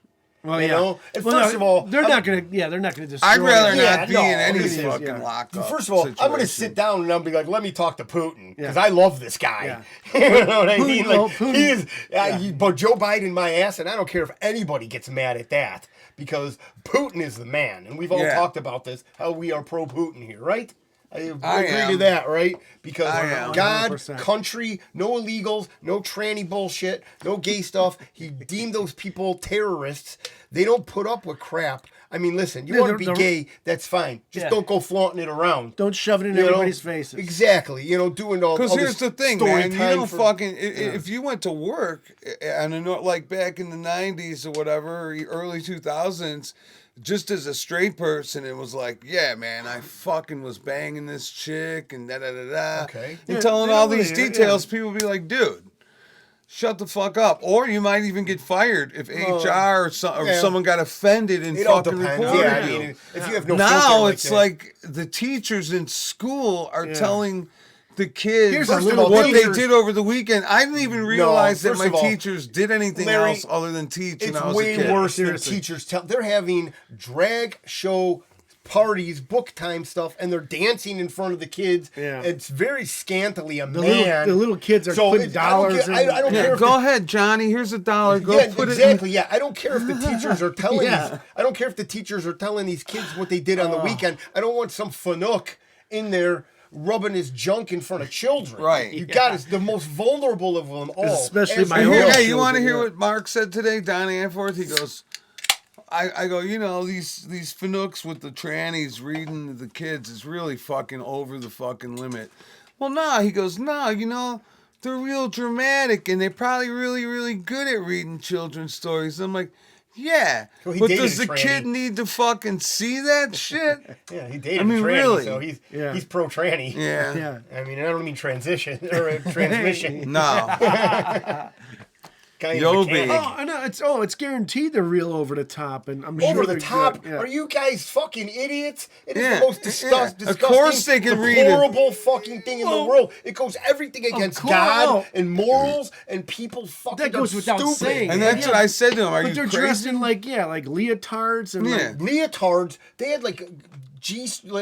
Well, You yeah. know? And Well, first no, of all, they're I'm- not gonna. Yeah, they're not gonna destroy. I'd rather Yeah, not be no, in any it is, fucking yeah. lockup. First of all, I'm going to situation. sit down and I'll be like, let me talk to Putin because Yeah. I love this guy. Yeah. You know what I mean? Like, well, Putin- he is, but Joe Biden, my ass, and I don't care if anybody gets mad at that because Putin is the man. And we've all Yeah. talked about this, how we are pro Putin here, right? I agree am. to that, right? Because I am. God, 100%. country, no illegals, no tranny bullshit, no gay stuff. He deemed those people terrorists. They don't put up with crap. I mean, listen, you Yeah, want to be they're- gay, that's fine. Just Yeah. don't go flaunting it around. Don't shove it in You know? everybody's faces. Exactly. Doing all Because all here's this the thing, story man. You time don't for- fucking. If you went to work, and like back in the '90s or whatever, or early 2000s, just as a straight person, it was like, yeah, man, I fucking was banging this chick and da da da da. Okay. And Yeah, telling they all don't these really- details, people would be like, dude. Shut the fuck up, or you might even get fired if HR or yeah. someone got offended and It all fucking depends. reported Yeah, I you. mean, if you have no filter Now like it's that. like the teachers in school are Yeah. telling the kids Here's a little what they teachers- did over the weekend. I didn't even realize that first my of all, teachers did anything Larry, else other than teach when it's I was way a kid. worse than Seriously. teachers tell. They're having drag show parties, book time stuff, and they're dancing in front of the kids. Yeah. It's very scantily a The man. little kids are putting I don't dollars care- in. I don't Yeah, care if go ahead, Johnny. Here's $1. Go yeah, put exactly. it Yeah, I don't care if the teachers are telling. Yeah. I don't care if the teachers are telling these kids what they did on the weekend. I don't want some fanook in there rubbing his junk in front of children. Right. You got it's the most vulnerable of them all. Especially As my in. well. own Hey, children, you want to hear yeah. what Mark said today? Donnie Anforth. He goes, I go, these fanooks with the trannies reading to the kids is really fucking over the fucking limit. Well, no, he goes, no, they're real dramatic and they're probably really, really good at reading children's stories. I'm like, Yeah, Well, he but dated does a the tranny. kid need to fucking see that shit? Yeah, he dated I mean, a tranny, really? so he's pro tranny. Yeah. Yeah. I mean, I don't mean transition or transmission. No. Kind of Yo, mechanic. big. Oh, I know. It's guaranteed they're real over the top, and I'm Over sure the they're top? good. Yeah. Are you guys fucking idiots? It is Yeah, the most yeah. disgusting, Of course they can read it. deplorable fucking thing in the world. It goes everything against course. God and morals and people fucking That goes are without stupid. saying. And that's what I said to him. Are But you they're crazy? dressed in like leotards and Yeah. Leotards, they had like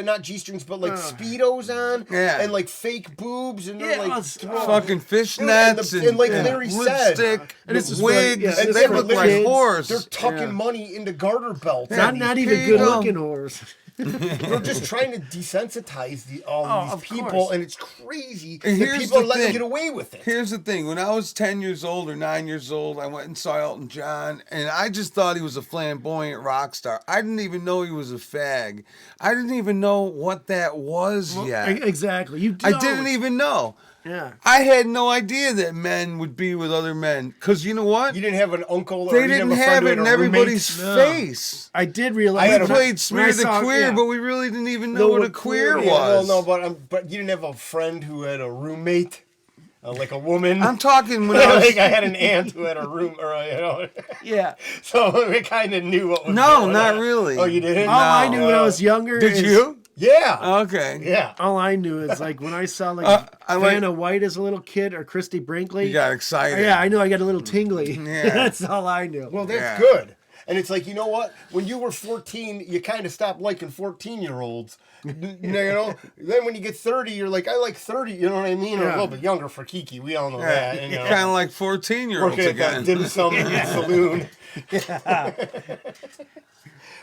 not G-strings, but like Speedos on Yeah. and like fake boobs and they're Yeah, like Fucking fishnets and like and Larry said, lipstick, And this is wigs, for- yeah, and this they is for look like kids. whores. they're tucking money into garter belts. Yeah. not There even you good go. looking whores. They're just trying to desensitize all of of these people, course. and it's crazy And that here's people are the letting them thing. get away with it. Here's the thing. When I was 10 years old or 9 years old, I went and saw Elton John, and I just thought he was a flamboyant rock star. I didn't even know he was a fag. I didn't even know what that was yet. Exactly. You I didn't even know. Yeah. I had no idea that men would be with other men. Because you know what? You didn't have an uncle, or They you didn't a friend have who it had in a roommate? everybody's No. face. I did realize. I had We a- when played Smear I the saw- Queer, yeah. but we really didn't even know Know what a what queer queer was. Well, no, but you didn't have a friend who had a roommate, like a woman. I'm talking when I was... like I had an aunt who had a room, Yeah. so we kind of knew what was No, going not on. really. Oh, you didn't? All I knew when I was younger. Did is, you? Yeah. Okay. Yeah. All I knew is like when I saw like I like- Vanna White as a little kid or Christy Brinkley. You got excited. Yeah, I knew I got a little tingly. Yeah. That's all I knew. Well, that's Yeah. good. And it's like, you know what? When you were 14, you kind of stopped liking 14-year-olds. You know? Then when you get 30, you're like, I like 30. You know what I mean? Or a Yeah. little bit younger for Kiki. We all know Yeah. that. And, you know, Kind of like 14-year-olds working at that again. dim sum saloon.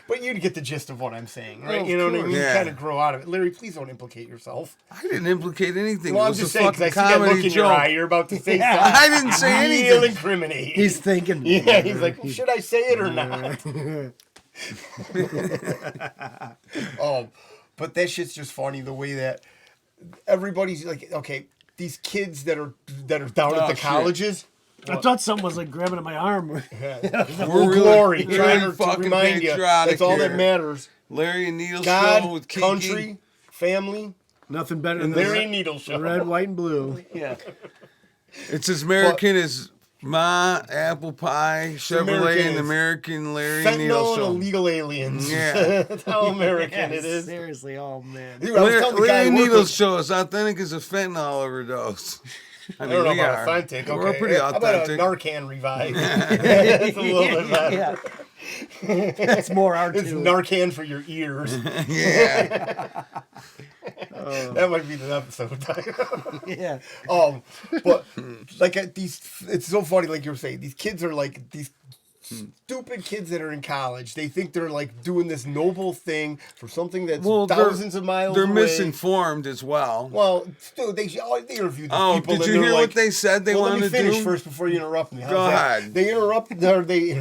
But you'd get the gist of what I'm saying, right? Oh, of You know what I course. mean? Yeah. You kind of grow out of it. Larry, please don't implicate yourself. I didn't implicate anything. Well, it I'm was just a saying, because fucking I see that look comedy in your joke. eye. You're about to say something. I didn't say Real anything. incriminating. He's thinking. Yeah, he's like, well, should I say it or not? But that shit's just funny the way that everybody's like, okay, these kids that are down at the shit. colleges. I thought something was like grabbing at my arm. We're Well, glory, really trying to fucking remind you patriotic that's all that here. matters. Larry and Neil show God, with Kiki. country, family, Nothing better than Larry the and Needle show. red, white, and blue. Yeah. It's as American as Ma, Apple Pie, Chevrolet, American and as American Larry and Neil Fentanyl and show. illegal aliens. Yeah. That's how American it is. Seriously, oh man. Dude, I was telling the guy Larry I and work Neil's with, show is authentic as a fentanyl overdose. I I mean, don't know we about are. authentic. Okay. We're pretty How about a authentic. Narcan revive? That's a little bit better. That's more our It's tune. Narcan for your ears. Yeah. That might be the episode title. Yeah. But like it's so funny. Like you were saying, these kids are like these stupid kids that are in college. They think they're like doing this noble thing for something that's thousands of miles They're away. misinformed as well. Well, still, they interview these Oh, people. did and you they're hear like, what they said they well, wanted let me to finish do? first before you interrupt me. How's Go that? ahead. They interrupt. They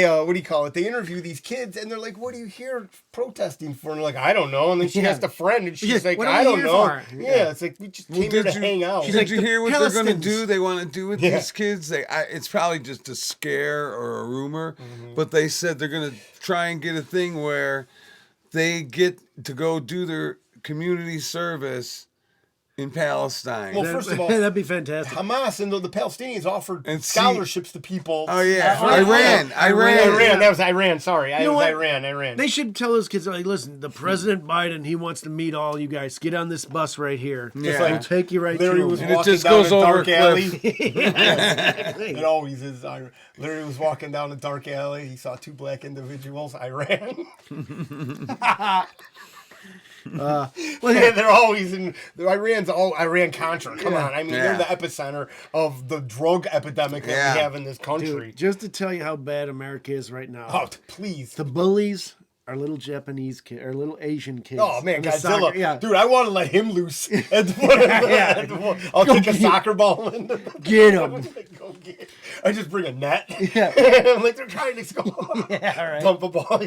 what do you call it? They interview these kids, and they're like, "What are you here protesting for?" And they're like, "I don't know." And then she asked a friend, and she's like, "What are "I we don't here know." for? Yeah, it's like we just came here to hang out. Did like, you the hear what they're going to Palestinians. do? They want to do with Yeah. these kids. It's probably just a scare or a rumor, Mm-hmm. but they said they're going to try and get a thing where they get to go do their community service in Palestine. Well, first of all, That'd be fantastic. Hamas and the Palestinians offered And see- scholarships to people. Oh yeah, Iran. Iran. That was Iran. Sorry, You know was what? Iran. They should tell those kids, like, listen, the President Biden, he wants to meet all you guys. Get on this bus right here. Yeah. We'll take you right Larry to was him. And it walking just down goes a over dark a alley. Exactly. It always is. Larry was walking down a dark alley. He saw two black individuals. Iran. They're always in. Iran's all Iran Contra. Come on, I mean Yeah. they're the epicenter of the drug epidemic that Yeah. we have in this country. Dude, just to tell you how bad America is right now. Oh, please. The bullies are little Japanese kids, or little Asian kids. Oh man, And the Godzilla! soccer- yeah. Dude, I want to let him loose. I'll take a soccer ball and Get him. go get. I just bring a net. Yeah. I'm like they're trying to score. Yeah, right. Pump a ball.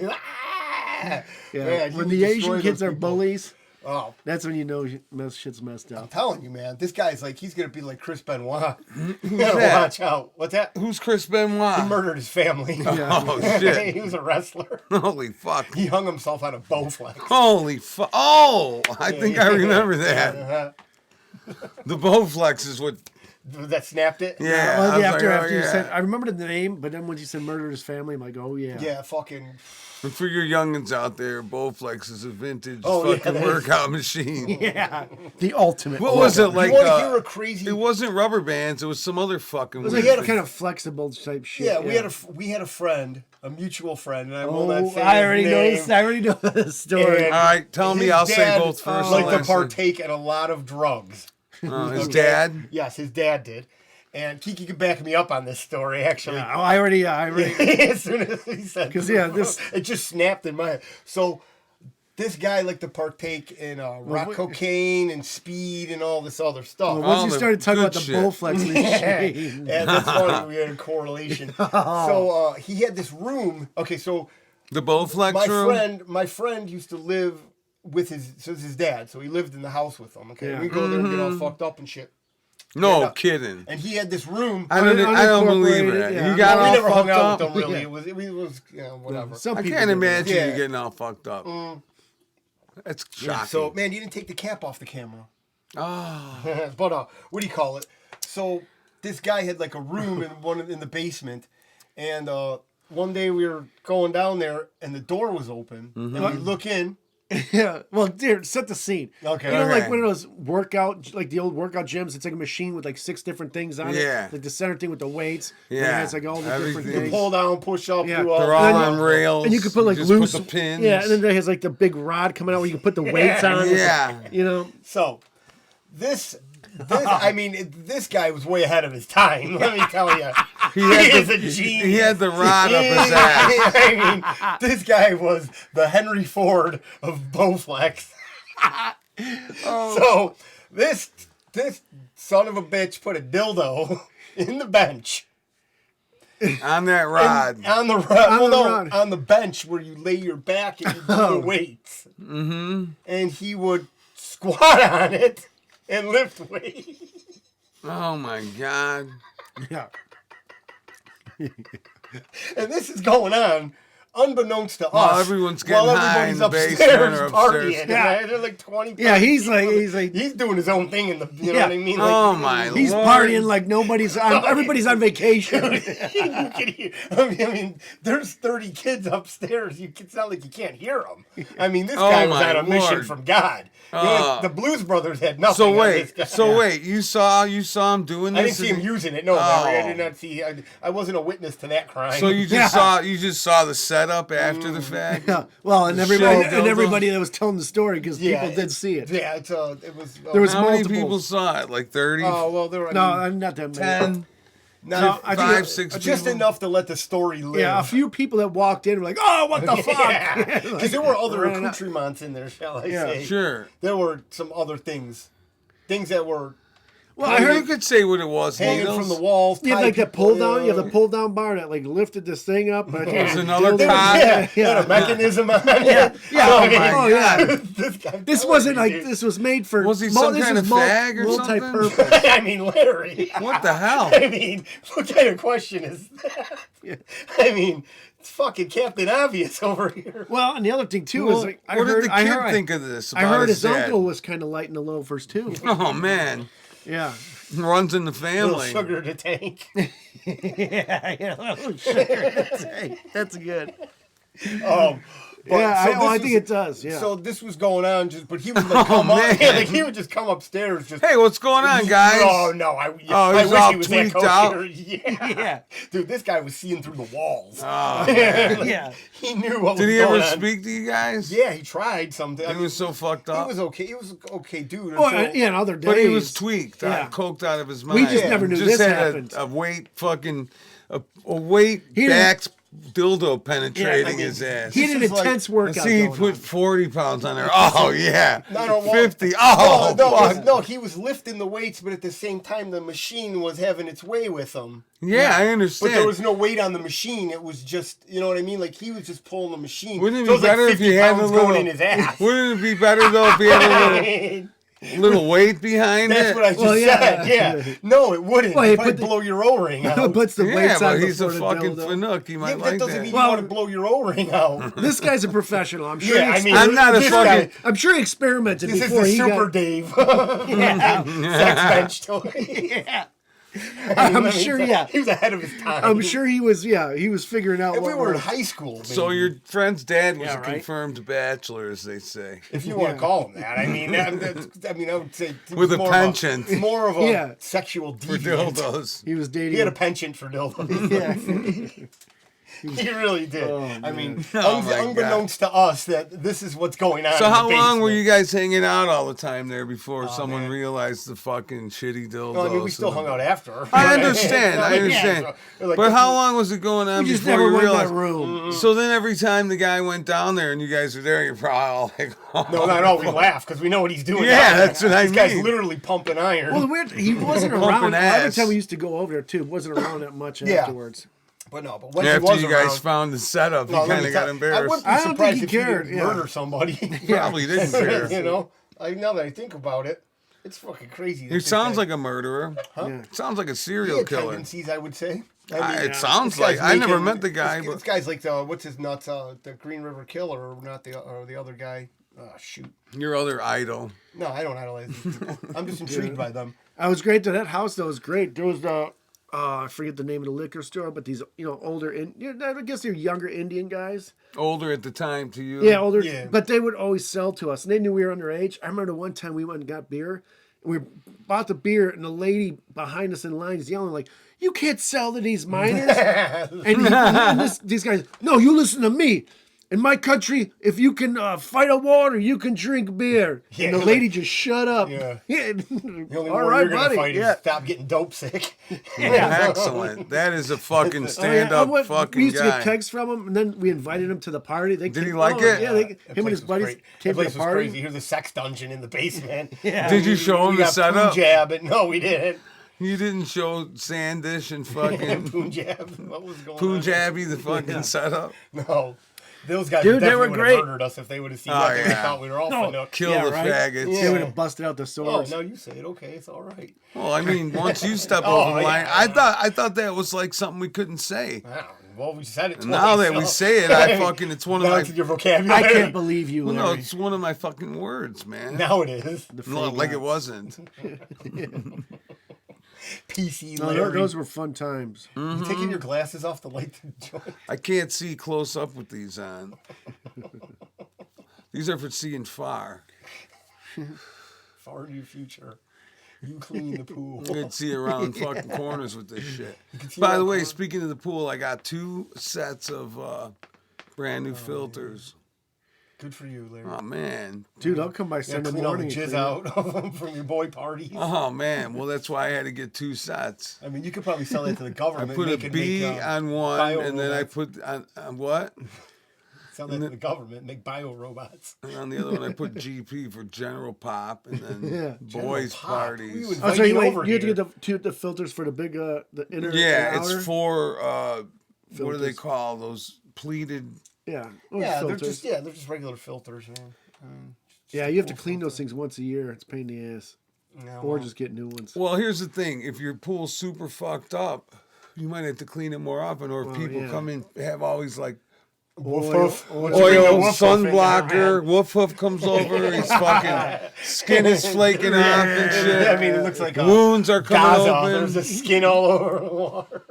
Ah! Yeah. Man, When you the destroy Asian those kids are people. bullies, Oh, That's when you know shit's messed I'm up. telling you, man. This guy's like, he's going to be like Chris Benoit. You that? gotta watch out. What's that? Who's Chris Benoit? He murdered his family. Oh, shit. He was a wrestler. Holy fuck. He hung himself on a Bowflex. Holy fuck. Oh, I think I remember that. Uh-huh. The Bowflex is what. That snapped it? Yeah. Well, I was after like, oh, you yeah. said, I remember the name, but then when you said murdered his family, I'm like, oh yeah. Yeah, fucking. And for your youngins out there, Bowflex is a vintage Oh, yeah, fucking that is. workout machine. Yeah. The ultimate. What was it like? You want to hear a crazy? It wasn't rubber bands. It was some other fucking. It was weird like thing. kind of flexible type shit. Yeah, we had a friend, a mutual friend, and I will Oh, not say I his already name. know. I already know the story. And All right, tell me. his I'll say dad, both first. Like and to last. partake in a lot of drugs. His dad. Yes, his dad did. And Kiki could back me up on this story, actually. Yeah, I already. As soon as he said, 'Cause, yeah, this- it just snapped in my head. So this guy liked to partake in rock cocaine and speed and all this other stuff. Well, once Oh, you the started talking good about the shit. Bowflex machine, Yeah, that's funny. We had a correlation. So he had this room. Okay, so The Bowflex room. my friend used to live with his dad. So he lived in the house with them. Okay, Yeah. we go there and get all fucked up and shit. No Yeah. kidding. And he had this room. I don't believe it. Unincorporated, yeah. You got we all never hung fucked out up. with them really. It was whatever. some I people can't do. imagine Yeah. you getting all fucked up. That's shocking. So man, you didn't take the cap off the camera. oh, But what do you call it? So this guy had like a room in the basement, and one day we were going down there, and the door was open, and we look in. Yeah. Well, dear, set the scene. Okay. You know, like Okay. one of those workout, like the old workout gyms. It's like a machine with like 6 different things on Yeah. it. Like the center thing with the weights. And Yeah. it has like all the different Everything. things. Pull down, push up, Yeah. do all. they're all And on rails. And you can put like just loose put the pins. Yeah, and then there has like the big rod coming out where you can put the weights on. Yeah. You know. So this I mean, this guy was way ahead of his time. Let me tell you, he is a genius. He had the rod up his ass. I mean, this guy was the Henry Ford of Bowflex. So this son of a bitch put a dildo in the bench. On that rod. On the rod. on the bench where you lay your back and you do the weights. Mm-hmm. And he would squat on it and lift weights. Oh my God. Yeah. And this is going on unbeknownst to While us. everyone's getting while high everybody's in the basement upstairs or partying. upstairs. Yeah. They're like 20. Yeah, he's He's doing his own thing in the. You know Yeah. what I mean? Like, Oh my he's Lord. partying like nobody's on. Everybody's on vacation. you can hear, I mean, there's 30 kids upstairs. It's not like you can't hear them. I mean, this guy was my on a mission Lord. from God. You know, the Blues Brothers had nothing. So on this guy. wait, you saw him doing this? I didn't see him using it. No, Larry, I did not see. I wasn't a witness to that crime. So you just saw the setup after the fact. Yeah. Well, and The everybody show dildo. that was telling the story because people did see it. Yeah, it was. There was How many multiple. people saw it? Like 30? Oh well, there were No, not that many. 10? No, I think 5, 6 just people? enough to let the story live. Yeah, a few people that walked in were like, "Oh, what the fuck?" Because there were other running out. accoutrements in there, shall I Yeah. say? Sure. There were some other things that were Well, I I heard you could say what it was. hanging Needles. from the walls. you had tied like that people pull down. You in. have the pull down bar that like lifted this thing up. And I think it There's was another dildo. There was- cot. yeah, Yeah. had a mechanism on it. Yeah. So, I Oh mean, my Oh yeah. this guy. This wasn't like this was made for. Was he some this kind was of fag or multi-purpose. I mean, Larry. What the hell? I mean, what kind of question is that? I mean, it's fucking Captain Obvious over here. Well, and the other thing too Well, is like I what heard, did the I kid heard, think of this? I About heard his dad? uncle was kind of lighting the loafers too. Oh man, Yeah. runs in the Little family. sugar to tank. Yeah. Oh, sure. That's good. But, Yeah, so I this think was- it does. Yeah. So this was going on, but he would like come up. man. Yeah, like he would just come upstairs. Just Hey, what's going on, guys? Oh no, I he's wish all he was that tweaked out. coherent. Yeah. Yeah. Dude, this guy was seeing through the walls. Oh, Like, Yeah. he knew what Did was he going ever on. speak to you guys? Yeah, he tried something. He was so fucked up. He was okay. He was okay, dude. Oh, until- yeah, and other days. But he was tweaked, Yeah. coked out of his mind. We just never knew Just this had happened. a weight fucking a weight He back dildo penetrating his ass. He did an intense workout. Let's see, he going put on. 40 pounds on there. Oh, yeah. No, 50. Oh, no, he was lifting the weights, but at the same time, the machine was having its way with him. yeah, I But understand. there was no weight on the machine. It was just, you know what I mean? Like, he was just pulling the machine. Wouldn't it So be better if 50 you had a pounds little... going in his ass. Wouldn't it be better, though, if he had a little weight behind That's it? what I just said. Yeah. No, it wouldn't. Well, It he might put the- blow your O-ring out. Puts the Yeah, weights but on he's a before the fucking dildo. fanook. He might Yeah, but like that doesn't that. mean you Well- want to blow your O-ring out. This guy's a professional. I'm sure. Yeah, he I mean, I'm not a this fucking- guy- I'm sure he experimented This is before the he Super got. Dave. Sex bench toy. Yeah. I mean, I'm sure. Yeah. He was ahead of his time. I'm sure he was. Yeah, he was figuring out. If what we were in worked. high school, maybe. So your friend's dad was Yeah, a right. confirmed bachelor, as they say. If you want to call him that, I mean, I would say he With was a more penchant. more of a Yeah. sexual For deviant. dildos. He was dating. He had a penchant for dildos. yeah. He really did. I mean, Oh, my unbeknownst to us, that this is what's going on. So in the how long were basement. you guys hanging out all the time there before someone realized the fucking shitty dildos? Well, I mean, we still hung out after. I understand, I Yeah, understand. so, like, But how long was it going on We just before never you went in that realized? room. So then every time the guy went down there and you guys were there, you're probably all like, oh, No, not all. We laugh because we know what he's doing. Yeah, down there. that's what I This guy's mean. literally pumping iron. Well, the weird. He wasn't Pumping around. Every ass. time we used to go over there too, wasn't around that much Yeah. afterwards. But no, but when he after was you guys around, found the setup, no, you let kind me of got tell- I embarrassed. wouldn't be I don't think surprised he if cared, he yeah. didn't murder somebody. Probably didn't care. You know, now that I think about it, it's fucking crazy. He sounds like a murderer. Yeah. Sounds like a he serial had killer. tendencies, I would say. It sounds this guy's like I never making- met the guy, This, but this guy's like the what's his nuts? The Green River Killer, or not the other guy. Oh shoot! your other idol. No, I don't idolize these people. I'm just intrigued by them. I was great. That house though was great. There was the. I forget the name of the liquor store, but these older I guess they're younger Indian guys. Older at the time to you. Yeah, older. Yeah. But they would always sell to us, and they knew we were underage. I remember one time we went and got beer, and we bought the beer, and the lady behind us in line is yelling like, "You can't sell to these minors!" and these guys, no, you listen to me. In my country, if you can fight a war, you can drink beer. Yeah, and the you're lady like- just shut up. Yeah. The only All war right, you're gonna buddy. fight Yeah. is stop getting dope sick. Excellent. That is a fucking Oh, stand-up we fucking used to guy. get texts from him, and then we invited him to the party. They Did he came- like it? Yeah, That him and place his was buddies great. came That to place the was party. crazy. Here's a sex dungeon in the basement. Yeah. Did you show him We the got setup? Punjab, but no, we didn't. You didn't show Sandish and fucking Punjab. What was going Punjabi the fucking setup. on? No. Those guys Dude, they definitely were would great. have murdered us if they would have seen Oh, that. They yeah. thought we were all fanooks. Kill Yeah, the right? faggots. They Yeah. would have busted out the Oh, swords. now you say it. Okay, it's all right. Well, I mean, once you step Oh, over the line, yeah. I thought that was like something we couldn't say. Wow. Well, we said it twice. Now that we so- say it, I fucking it's one of Now my it's in your vocabulary. I can't believe you, well, Larry. no, it's one of my fucking words, man. Now it is. No, like it wasn't. PC No, Larry. those were fun times. You taking your glasses off to light the joint? I can't see close up with these on. These are for seeing far. Far in your future. You clean the pool. You can see around fucking corners with this shit. see By the around way, corners. speaking of the pool, I got 2 sets of brand new filters. Good for you, Larry. Oh man. Dude, I'll come by You gotta Sunday clean all the morning. jizz for you. out from your boy parties. Oh man. Well, that's why I had to get 2 sets. I mean, you could probably sell that to the I government. put They a could B make, on one, bio and then I robots. put on what? Sell that to the government. Make bio robots. And on the other one, I put GP for General Pop, and then Yeah. boys Pop. parties. Who you Oh, so inviting you, over you have to here? get the filters for the big, the inner Yeah, and outer? it's for what do they Filters. call those pleated? Yeah. Yeah, filters. they're just regular filters, man. Yeah, you have to clean those things once a year. It's a pain in the ass. No, Or just get new ones. Well, here's the thing: if your pool's super fucked up, you might have to clean it more often. Or if Well, people yeah. come in, have always like woof Oil- hoof. oil- Once you bring the oil, woof hoof sun in there, blocker. man. Woof hoof comes over. He's fucking skin is flaking off and shit. I mean, it looks like a Wounds are coming Gaza. open. There's a skin all over the water.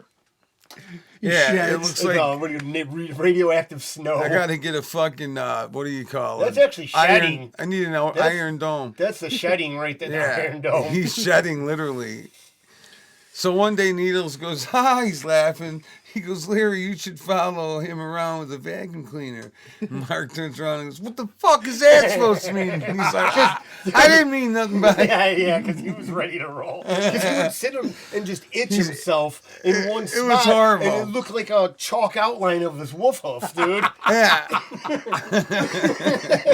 Yeah, sheds. it looks Like, like what do you radioactive snow. I got to get a fucking what do you call it? That's actually shedding. Iron, I need an iron dome. That's the shedding right there. Yeah, Iron Dome. he's shedding literally. So one day Needles goes, he's laughing. He goes, Larry, you should follow him around with a vacuum cleaner. And Mark turns around and goes, what the fuck is that supposed to mean? And he's like, I didn't mean nothing by it. Yeah, because he was ready to roll. Because he would sit and just itch himself in one spot. It was horrible. And it looked like a chalk outline of his wolf hoof, dude. Yeah.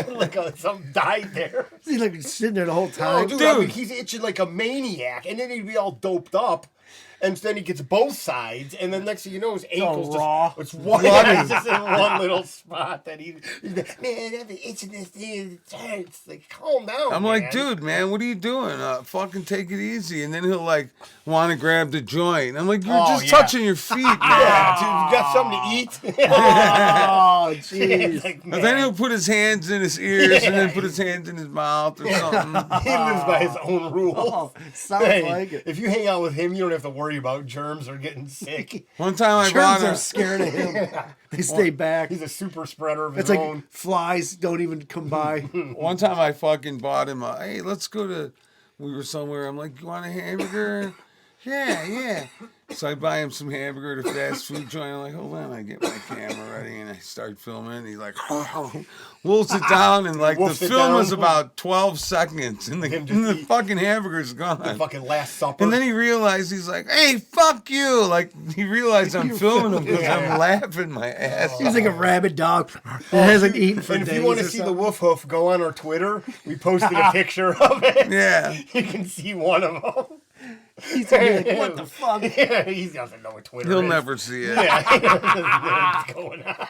Like something died there. He's like sitting there the whole Oh, time. dude, I mean, he's itching like a maniac. And then he'd be all doped up. And then he gets both sides, and then next thing you know, his ankle's raw. It's one, it's just in one little spot that he's like, man, I've been itching this thing. It's like, calm down. I'm like, dude, man, what are you doing? Fucking take it easy. And then he'll like want to grab the joint. I'm like, you're just touching your feet, man. Yeah, dude, you got something to eat? Oh, jeez. Like, And then he'll put his hands in his ears and then put his hands in his mouth or something. he lives by his own rules. Oh, sounds Hey, like it. if you hang out with him, you don't have to worry about germs or getting sick. One time I Germs bought are scared of him. They stay back. He's a super spreader of his It's like own. flies don't even come by. One time I fucking bought him hey, let's go to, we were somewhere. I'm like, you want a hamburger? Yeah. So I buy him some hamburger at a fast food joint. I'm like, hold on, I get my camera ready and I start filming. He's like, wolves it down, and like the Wolfs it film down. was about 12 seconds and the fucking hamburger's The gone. fucking Last Supper. And then he realized, he's like, hey, fuck you. Like, he realized I'm filming him because I'm laughing my ass He's off. like a rabid dog that hasn't eaten for and days. if you want to or see the something. wolf hoof, go on our Twitter. We posted a picture of it. Yeah. You can see one of them. He's gonna be like, what the fuck? Yeah, he doesn't know what Twitter He'll is. never see it. Yeah, he doesn't know what's going on.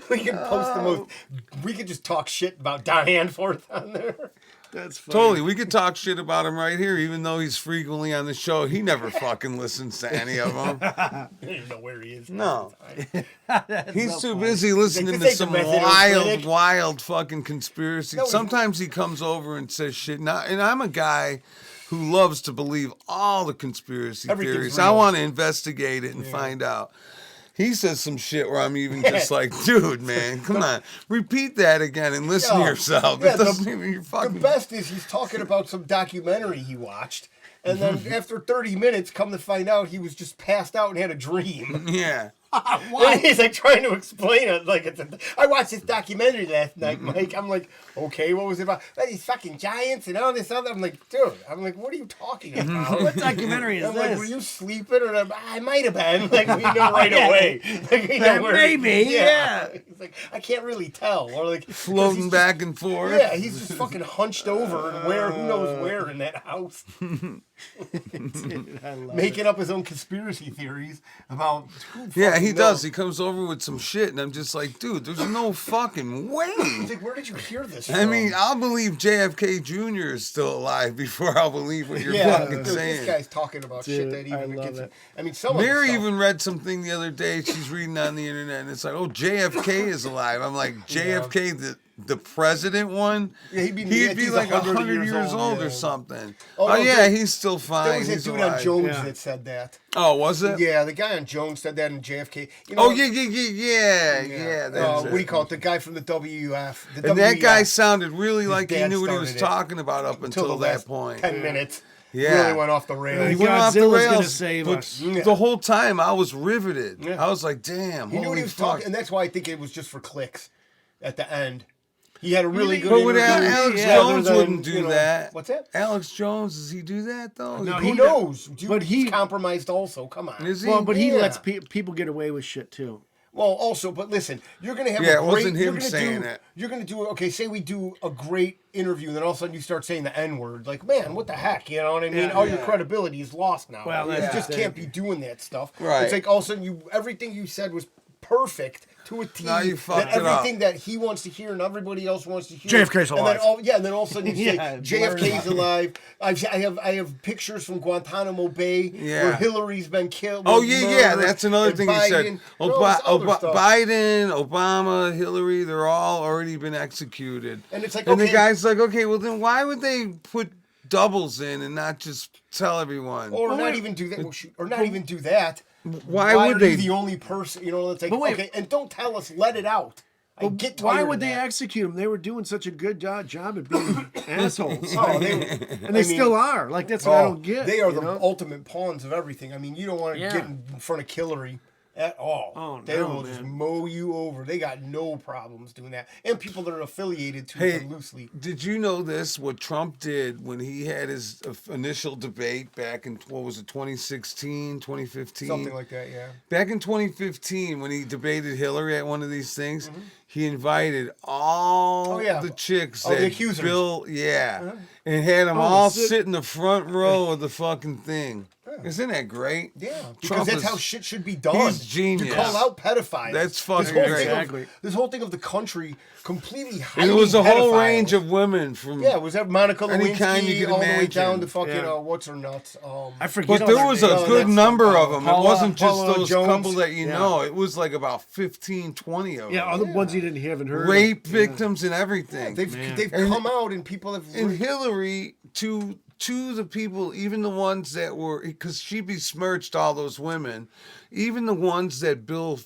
We can post the most. We could just talk shit about Don Hanforth on there. That's funny. Totally. We could talk shit about him right here, even though he's frequently on the show. He never fucking listens to any of them. I don't even know where he is. No. That's He's so too funny. busy listening this to ain't the some method clinic. wild fucking conspiracy. No, he- Sometimes he comes over and says shit. Now, and I'm a guy who loves to believe all the conspiracy Everything's theories. real. I want to investigate it and find out. He says some shit where I'm even just like, dude, man, come on. Repeat that again and listen to Yeah. yourself. Yeah, It doesn't even, you're The fucking... best is he's talking about some documentary he watched, and then after 30 minutes, come to find out he was just passed out and had a dream. Yeah. And he's like trying to explain it like I watched this documentary last night, Mike. I'm like, okay, what was it about? These fucking giants and all this other. I'm like, dude, what are you talking about? What documentary is I'm this? like, were you sleeping? Or I might have been. Like, we know right away. Like, we know where Maybe, yeah. He's like, I can't really tell. Or like 'cause Floating he's back and forth. Yeah, he's just fucking hunched over and who knows where in that house. I love Making up his own conspiracy theories about Yeah, he fucking does. knows? He comes over with some shit, and I'm just like, dude, there's no fucking He's way. like, where did you hear this I from? mean, I'll believe JFK Jr. is still alive before I'll believe what you're yeah, fucking dude, this saying. guy's talking about shit Dude, that I even love gets. it. I mean, some of the Mary stuff- even read something the other day. She's reading on the internet, and it's like, oh, JFK is alive. I'm like, JFK, the president one? Yeah, he'd be like 100 100 years old yeah. or something. Oh, Oh, no, yeah, he's still fine. There was that He's dude alive. on Jones Yeah. that said that. Oh, was it? Yeah, the guy on Jones said that in JFK. You know, Oh, yeah. That's what do you call it? The guy from the WF. The And that guy WEF, sounded really like he dad knew what he was started it. talking about up until the that last point. 10 minutes. Yeah. Really went off the rails. He Yeah. went off the Godzilla's gonna rails, save but us. Yeah. the whole time I was riveted. Yeah. I was like, "Damn, He knew what holy he was fuck!" talking, and that's why I think it was just for clicks at the end. He had a really good But with interview. Alex Yeah, Jones other than, wouldn't do you know, that. What's that? Alex Jones, does he do that though? No, Who he knows? but he's he- compromised also. Come on. Is he? Well, but he Yeah. lets people get away with shit too. Well, also, but listen, you're gonna have Yeah, a it great. wasn't him you're gonna saying do, it. You're gonna do okay. Say we do a great interview, and then all of a sudden you start saying the N word. Like, man, what the heck? You know what I mean? Yeah, all your yeah. credibility is lost now. Well, you that's just the can't thing. be doing that stuff. Right. It's like all of a sudden everything you said was perfect to a T. Now you that fucked it up. everything that he wants to hear and everybody else wants to hear. JFK's And alive. then all of a sudden you say Yeah, JFK's blurred. alive. I have pictures from Guantanamo Bay Yeah. where Hillary's been killed. Oh was yeah. murdered, That's another and thing he Biden, said. and all this other stuff. Biden, Obama, Hillary, they're all already been executed. And it's like, and the okay. guy's like, okay, well then why would they put doubles in and not just tell everyone? Or not even do that. Well, shoot, or not even do that. Why would are they? you the only person? You know, it's like But wait. okay, and don't tell us. Let it out. I get tired Why of would they that. execute him? They were doing such a good job at being assholes. Oh, And they still are. Like, that's what I don't get. They are you the know? ultimate pawns of everything. I mean, you don't want to Yeah. get in front of Hillary At all. Oh, They no, will just man. mow you over. They got no problems doing that. And people that are affiliated to Hey, them loosely. did you know this? What Trump did when he had his initial debate back in, what was it, 2016, 2015? Something like that, yeah. Back in 2015, when he debated Hillary at one of these things, he invited all the chicks all the that accusers. Bill, and had them all sit in the front row of the fucking thing. Isn't that great? Yeah, because Trump that's is- how shit should be done. He's genius. You call out pedophiles. That's fucking this whole great. thing of- Exactly. this whole thing of the country completely And hiding it was a whole pedophiles. range of women from. Yeah, was that Monica Any kind you Lewinsky could all the way down imagine. to fucking Yeah. what's her nuts? I forget. But there was a No, good that's, number of them. It Paula- wasn't just Paula those Jones. couple that you Yeah. know. It was like about 15, 20 of them. Yeah, other ones you haven't heard. Rape of. victims and everything. they've And- come out and people have And Hillary, to the people, even the ones that were, because she besmirched all those women, even the ones that Bill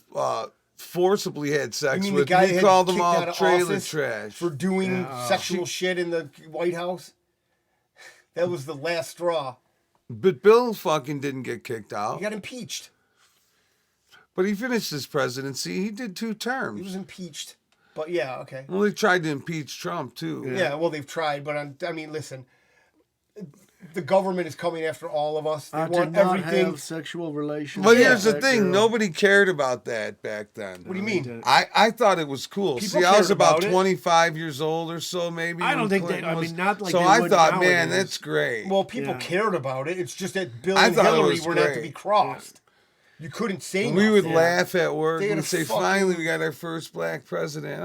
forcibly had I sex mean, the with, guy he that called kicked them out all of trailer office trash. for doing sexual shit in the White House. That was the last straw. But Bill fucking didn't get kicked He out. got impeached. But he finished his presidency. He did 2 He terms. was impeached. But yeah, okay. Well, they tried to impeach Trump, too. Yeah, well, they've tried, but I mean, listen, the government is coming after all of us. They I did want not everything. have sexual relations. But with here's the that thing. girl. Nobody cared about that back then. What do you mean? I thought it was cool. People See, I was cared about about it. 25 years old or so, maybe. I don't when think they- Clinton I mean, was- not like So they I would thought, man, nowadays. that's great. Well, people Yeah. cared about it. It's just that Bill I and thought it Hillary was were not to great. be crossed. You couldn't say we would nothing. laugh at work They had and a say, fucking- finally, we got our first black president.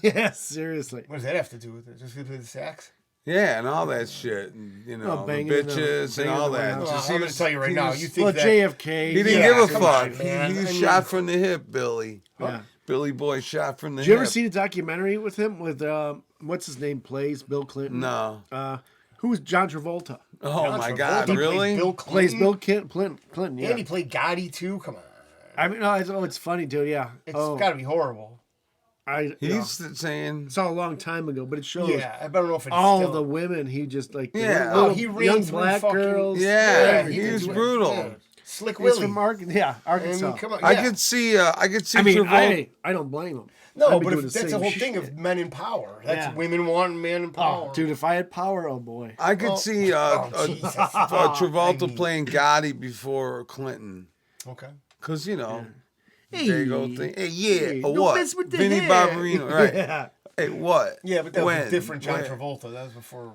Yes, seriously. What does that have to do with it? Just because of the sex? Yeah, and all that shit. And, you know, the banging in the- bitches and banging all in the that. White Well, Just I'm he going to tell you right he now. was- You think Well, that... JFK. He didn't Yeah, give a come fuck. on, man. He I mean- shot from the hip, Billy. Yeah. Billy Boy shot from the Did you hip. ever see the documentary with him? With what's his name? Plays Bill Clinton. No. Who's John Travolta? Oh, John my Travolta God, played really? Bill Plays Clinton. Bill Clinton. Yeah. And he played Gotti, too. Come on. I mean, no, it's funny, dude. Yeah. It's got to be horrible. He's saying... saw a long time ago, but it shows Yeah, I don't know if it's all still... the women he just like. the Yeah. little Oh, he ran young through black fucking- girls. Yeah, he he did was do it. brutal. Yeah. Slick He's Willie. from Arkansas. I mean, come on. I yeah. could see I mean, Travolta. I don't blame him. No, I'd be but doing if the that's the same whole thing shit. of men in power. That's Yeah. women want men in power. Oh, dude, if I had power, oh boy. I could see Jesus. Travolta I mean- playing Gotti before Clinton. Okay. Because, you know, Hey, there you go thing. Hey, yeah, hey, or don't what? mess with the Vinny hair. Barbarino, right. Yeah. Hey, what? Yeah, but that When? was a different John When? Travolta. That was before,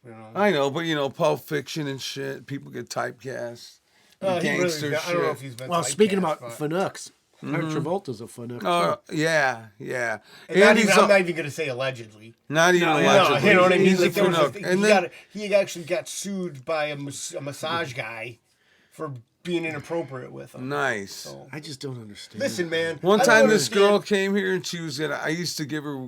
you know. I know, but, you know, Pulp Fiction and shit, people get typecast. He really Gangster got- I don't know if shit. he's been Well, speaking typecast, about but- Fanucks, Travolta's a Fanuck. Oh, yeah, yeah. And not And even, he's I'm not even going to say allegedly. not even No, allegedly. No, you know what I mean? He's a Like, there was a Fanuc. thing- And he, then, got, he actually got sued by a massage guy for being inappropriate with him. nice. I just don't understand. Listen, man. One I don't time, this understand- girl came here and she was gonna. I used to give her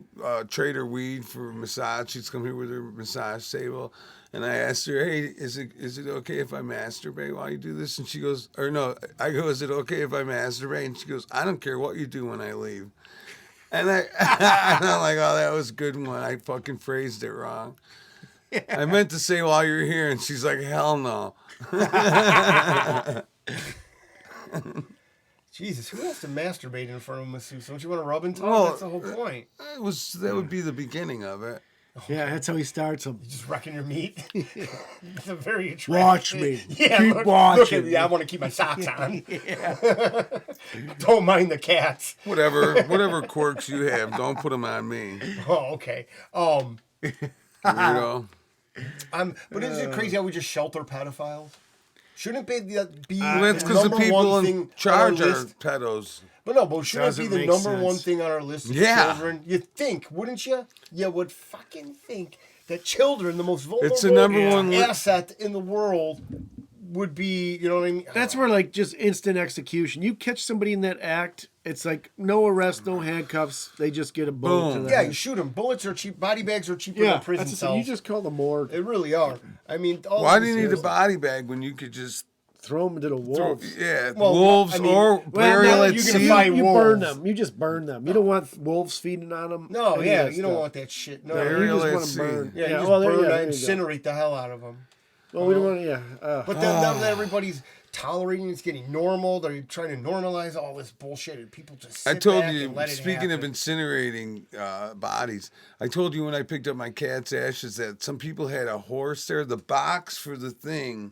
trade her weed for a massage. She'd come here with her massage table, and I asked her, "Hey, is it okay if I masturbate while you do this?" And she goes, "Or no." I go, "Is it okay if I masturbate?" And she goes, "I don't care what you do when I leave." And and I'm like, "Oh, that was a good one. I fucking phrased it wrong. I meant to say while you're here." And she's like, "Hell no." Jesus, who has to masturbate in front of a masseuse? Don't you want to rub into him? Well, That's the whole point. That would be the beginning of it. Yeah, that's how he starts them. Just wrecking your meat. That's a very attractive. Watch me. Yeah, Keep look watching at me. I want to keep my socks on. Don't mind the cats. Whatever quirks you have, don't put them on me. Oh, okay. Weirdo. But isn't it crazy how we just shelter pedophiles? Shouldn't it be Well, that's the because the number people one in thing charge on our are list? pedos. But no, but shouldn't it be Doesn't the make number one sense. thing on our list of Yeah. children? You'd think, wouldn't you? You would fucking think that children, the most vulnerable It's the number one asset in the world, would be, you know what I mean? That's where like just instant execution. You catch somebody in that act, it's like no arrest, no handcuffs. They just get a bullet to Boom. the Yeah, head. you shoot them. Bullets are cheap. Body bags are cheaper Yeah, than prison that's the thing. cells. You just call the morgue, They really are. I mean, all Why these do you need a things- body bag when you could just throw them into the wolves. Well, wolves I mean, or Well, burial no, at you can sea? find You wolves. burn them. You just burn them. You don't want wolves feeding on them. No, Any of yeah, that you don't stuff. want that shit. No, No, Burial you just at want to sea. burn. yeah, you just well, burn there and you go. incinerate the hell out of them. Well, we don't want to. Yeah. But then now that everybody's tolerating it. It's getting normal. They're trying to normalize all this bullshit, and people just sit I told back you, and let it speaking of happen. incinerating bodies, I told you when I picked up my cat's ashes that some people had a horse there. The box for the thing,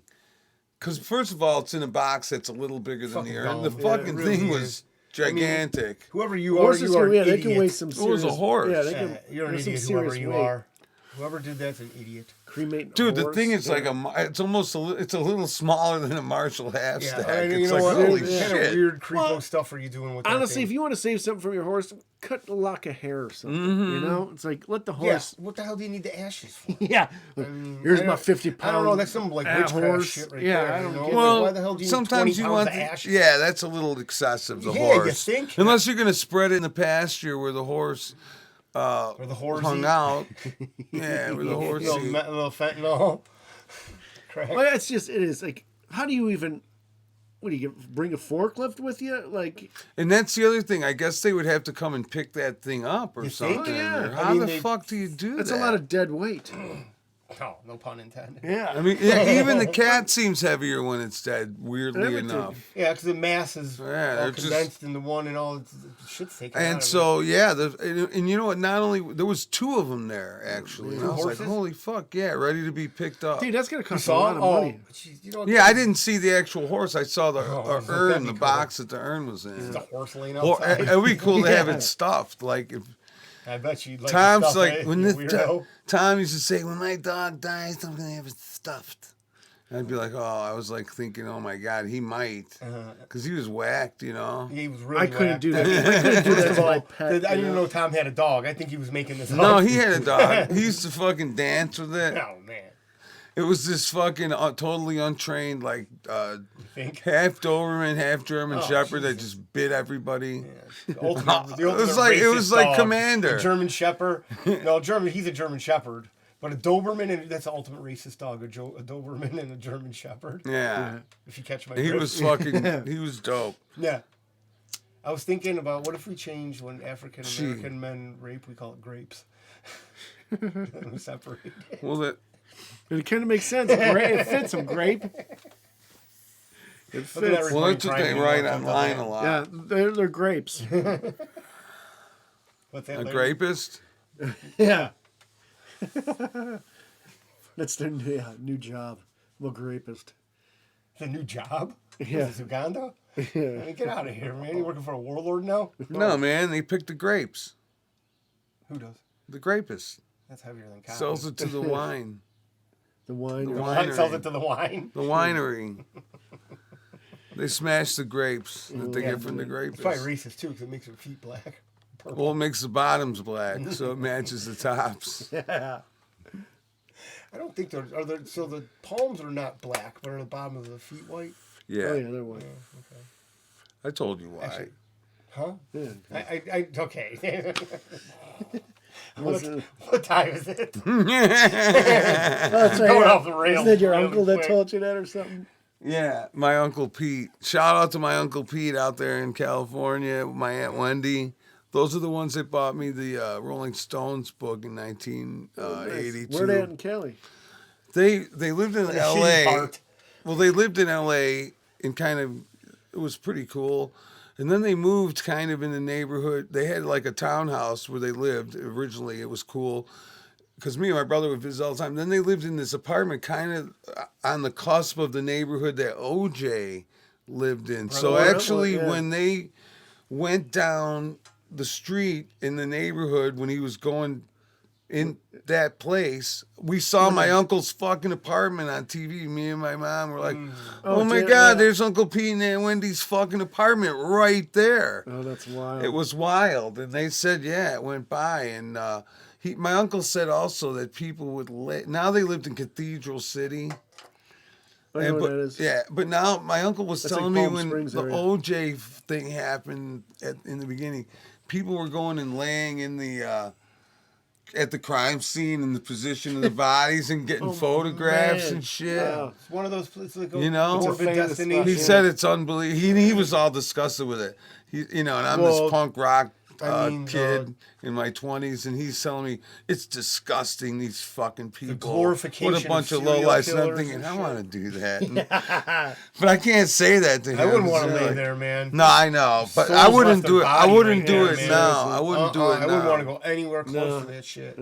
because first of all, it's in a box that's a little bigger than the Fucking urn. The dumb. fucking Yeah, it really thing is. was gigantic. Whoever you are, Horses you are can, an yeah, they idiot. can weigh some It was serious. a horse. Yeah, they can. You're an there's some idiot, whoever serious you weight. are. Whoever did that's an idiot. Cremate Dude, the horse, thing is yeah. it's almost it's a little smaller than a Marshall half Yeah, stack. and It's you know like what? holy What kind of shit. weird creepo Well, stuff are you doing with that Honestly, thing? if you want to save something from your horse, cut a lock of hair or something. Mm-hmm. You know, it's like let the Yeah, horse. what the hell do you need the ashes for? Yeah, here's I my don't- 50-pound. I don't know. That's some like witchcraft horse. shit right Yeah, there. I you don't know? get it. Well, Why the hell do you need sometimes 20 you pounds want of ashes? yeah, that's a little excessive. The Yeah, you horse, think? unless you're gonna spread it in the pasture where the horse Or the horse hung out. Yeah, where the horse. little, eat. little fentanyl. Crack. Well, it's just it is like how do you even? What do you bring a forklift with you? Like And that's the other thing. I guess they would have to come and pick that thing up or You think? something. Oh, yeah. Or I how mean, the they- fuck do you do that's that? a lot of dead weight. No pun intended. Yeah, I mean, yeah, even the cat seems heavier when it's dead. Weirdly Everything. enough. Yeah, because the mass is Yeah, all they're just- condensed into one, and all the shit's taken out And of so yeah, and you know what? Not only there was 2 of them there actually. And I was horses? like, holy fuck, yeah, ready to be picked up. dude, that's gonna it. You cost a saw lot it? of Oh, money. geez, you know, Yeah, I didn't see the actual horse. I saw the Oh, that'd urn, be the cool. box that the urn was in. the horse laying Or outside. it would be cool to have Yeah. it stuffed. Like if I bet you'd like Tom's the stuff, like eh, when you this weirdo. Tom used to say, when my dog dies, I'm gonna have it stuffed. And I'd be like, oh, I was like thinking, oh my god, he might, because he was whacked, you know. He was really I couldn't whacked. do that. I couldn't do that First to of my all, pet. I you didn't know? know Tom had a dog. I think he was making this up. No, he had a dog. He used to fucking dance with it. Oh man, It was this fucking totally untrained, like think. half Doberman, half German Oh, Shepherd that just bit everybody. The ultimate It was like- it racist was like dog. Commander. A German Shepherd. No, German. He's a German Shepherd. But a Doberman, and that's the ultimate racist dog. A Doberman and a German Shepherd. Yeah. If you catch my He drift. was fucking, he was dope. Yeah. I was thinking about what if we change when African American men rape, we call it grapes. We separate. Well, that, It kind of makes sense. It fits some grape. It Look at that fits. well, that's what recording they trying write to online a lot. Yeah, they're grapes. What's that? A Larry? grapist? Yeah. That's their new job. I'm a grapist. The new job? Yeah. Is this Uganda? Yeah. I mean, get out of here, man. You working for a warlord now? No, man, they pick the grapes. Who does? The grapist That's heavier than cotton. sells it to the wine. The wine. The The wine. wine sells it to the wine. The winery. They smash the grapes that they get from the It's probably grapist. racist too, because it makes their feet black. Purple. Well, it makes the bottoms black, so it matches the tops. Yeah. I don't think are there. So the palms are not black, but are the bottom of the feet white? Yeah, Oh yeah, they're white. I told you why. Actually, Huh? Yeah. I okay. Was it- What time is it? Oh, that's right. Going off the rails. Isn't that your really uncle that quick. told you that or something? Yeah, my Uncle Pete. Shout out to my Uncle Pete out there in California, my Aunt Wendy. Those are the ones that bought me the Rolling Stones book in 1982. Where they at in Cali? They lived in The shitty L.A. part. Well, they lived in L.A. and kind of, it was pretty cool. And then they moved kind of in the neighborhood. They had like a townhouse where they lived originally. It was cool because me and my brother would visit all the time. Then they lived in this apartment kind of on the cusp of the neighborhood that OJ lived in. So Right. actually, Yeah. when they went down the street in the neighborhood, when he was going in that place, we saw my uncle's fucking apartment on TV. Me and my mom were like, oh my damn, God, yeah. there's Uncle Pete and Aunt Wendy's fucking apartment right there. Oh, that's wild. It was wild. And they said, yeah, it went by. And my uncle said also that people would now they lived in Cathedral City. I know what that is. Yeah, but now my uncle was That's telling like me Palm when Springs the area. OJ thing happened in the beginning, people were going and laying in the at the crime scene in the position of the bodies and getting photographs man. and shit. Wow. It's one of those places like You know? it's a More good famous destination. He Yeah. said it's unbelievable. He was all disgusted with it. And I'm Well- this punk rock kid in my 20s, and he's telling me it's disgusting. These fucking people, glorification what a bunch of of low serial lives. And I'm killers thinking, and I shit. want to do that, but I can't say that to him. I wouldn't want to It's lay like- there, man. No, I know, but Souls I wouldn't left do a it. I body wouldn't right do there, it man. now. I wouldn't do it I wouldn't now. want to go anywhere close to that shit.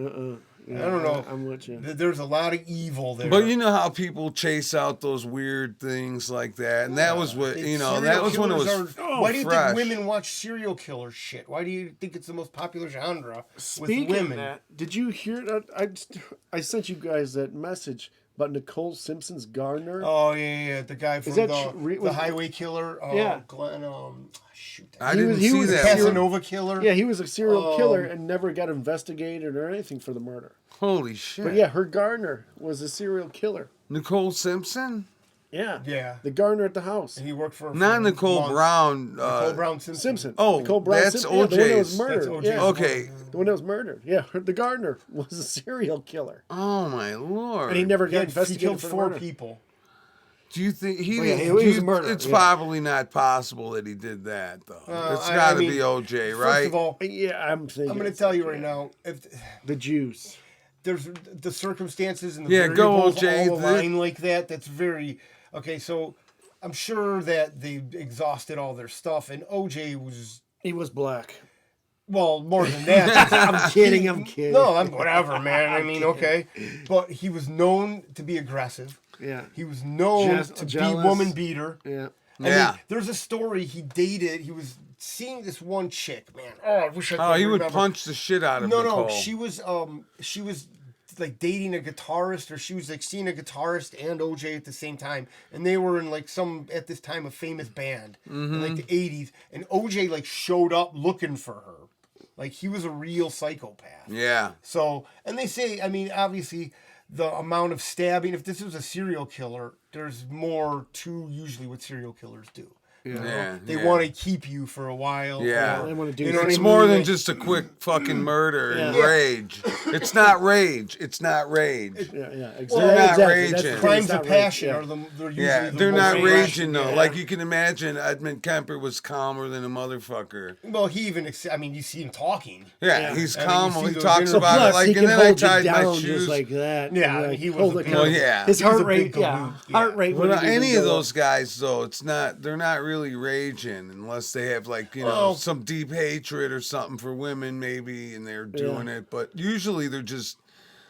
Yeah, I don't know. I'm with you. There's a lot of evil there. But you know how people chase out those weird things like that, and that was what Serial that was when it was. killers why do you fresh. think women watch serial killer shit? Why do you think it's the most popular genre Speaking with of women? that, did you hear that? I sent you guys that message about Nicole Simpson's gardener. Oh yeah, the guy from that the was- highway killer. Yeah. Glenn. Shoot. I He didn't was- he see was that. serial- one. Casanova killer. Yeah, he was a serial killer and never got investigated or anything for the murder. Holy shit! But yeah, her gardener was a serial killer. Nicole Simpson, Yeah. Yeah. The gardener at the house. And he worked for not Nicole months. Brown. Nicole Brown Simpson. Simpson. Oh, Nicole Brown that's Simpson. Yeah, the one that was OJ's. murdered. That's OJ's. Yeah. Okay. The one that was murdered. Yeah, the gardener was a serial killer. Oh my lord! And he never He got he investigated killed for the 4 murder. people. Do you think he? Oh, yeah, didn't- he do was you- a murderer, It's yeah. probably not possible that he did that though. It's I got to mean, be OJ, First right? of all, Yeah, I'm thinking. I'm going to tell you right now, if The juice. there's the circumstances and the Yeah, go, variables OJ. all align like that, that's very okay. So I'm sure that they exhausted all their stuff, and OJ was He was black. well more than that. I'm kidding. I'm kidding. No, I'm whatever, man. I mean, okay, but he was known to be aggressive. Yeah. He was known to Jealous. be woman beater. Yeah. I mean, Yeah. there's a story he dated. He was seeing this one chick, man. Oh, I wish I could Oh, he would remember. punch the shit out of No, Nicole. she was like dating a guitarist, or she was like seeing a guitarist and OJ at the same time, and they were in like some at this time a famous band in like the '80s, and OJ like showed up looking for her, like he was a real psychopath. Yeah. So, and they say, I mean, obviously, the amount of stabbing. If this was a serial killer, there's more to usually what serial killers do. Yeah. They yeah. want to keep you for a while. Yeah. or- They wanna do you know what I It's mean? more than Like- just a quick fucking murder and Yeah. rage. It's not rage. It's not rage. Yeah. Yeah. Exactly. They're not Exactly. raging. That's the thing, crimes it's of not passion rage, are they're usually Yeah, the they're most not rational. raging though. Yeah. Like you can imagine, Edmund Kemper was calmer than a motherfucker. Well, he even I mean, you see him talking. Yeah, Yeah. he's I mean, calm. you see He those talks interviews. about it Plus, like, he and can then I hold you tied my down shoes. just like that. Yeah, Like, he was hold a the big- gun. Well, yeah. His He was heart a rate, big yeah, galoot, heart yeah. rate. Well, wouldn't even any of go those guys though, it's not. They're not really raging unless they have like Well- some deep hatred or something for women maybe, and they're doing it. But usually they're just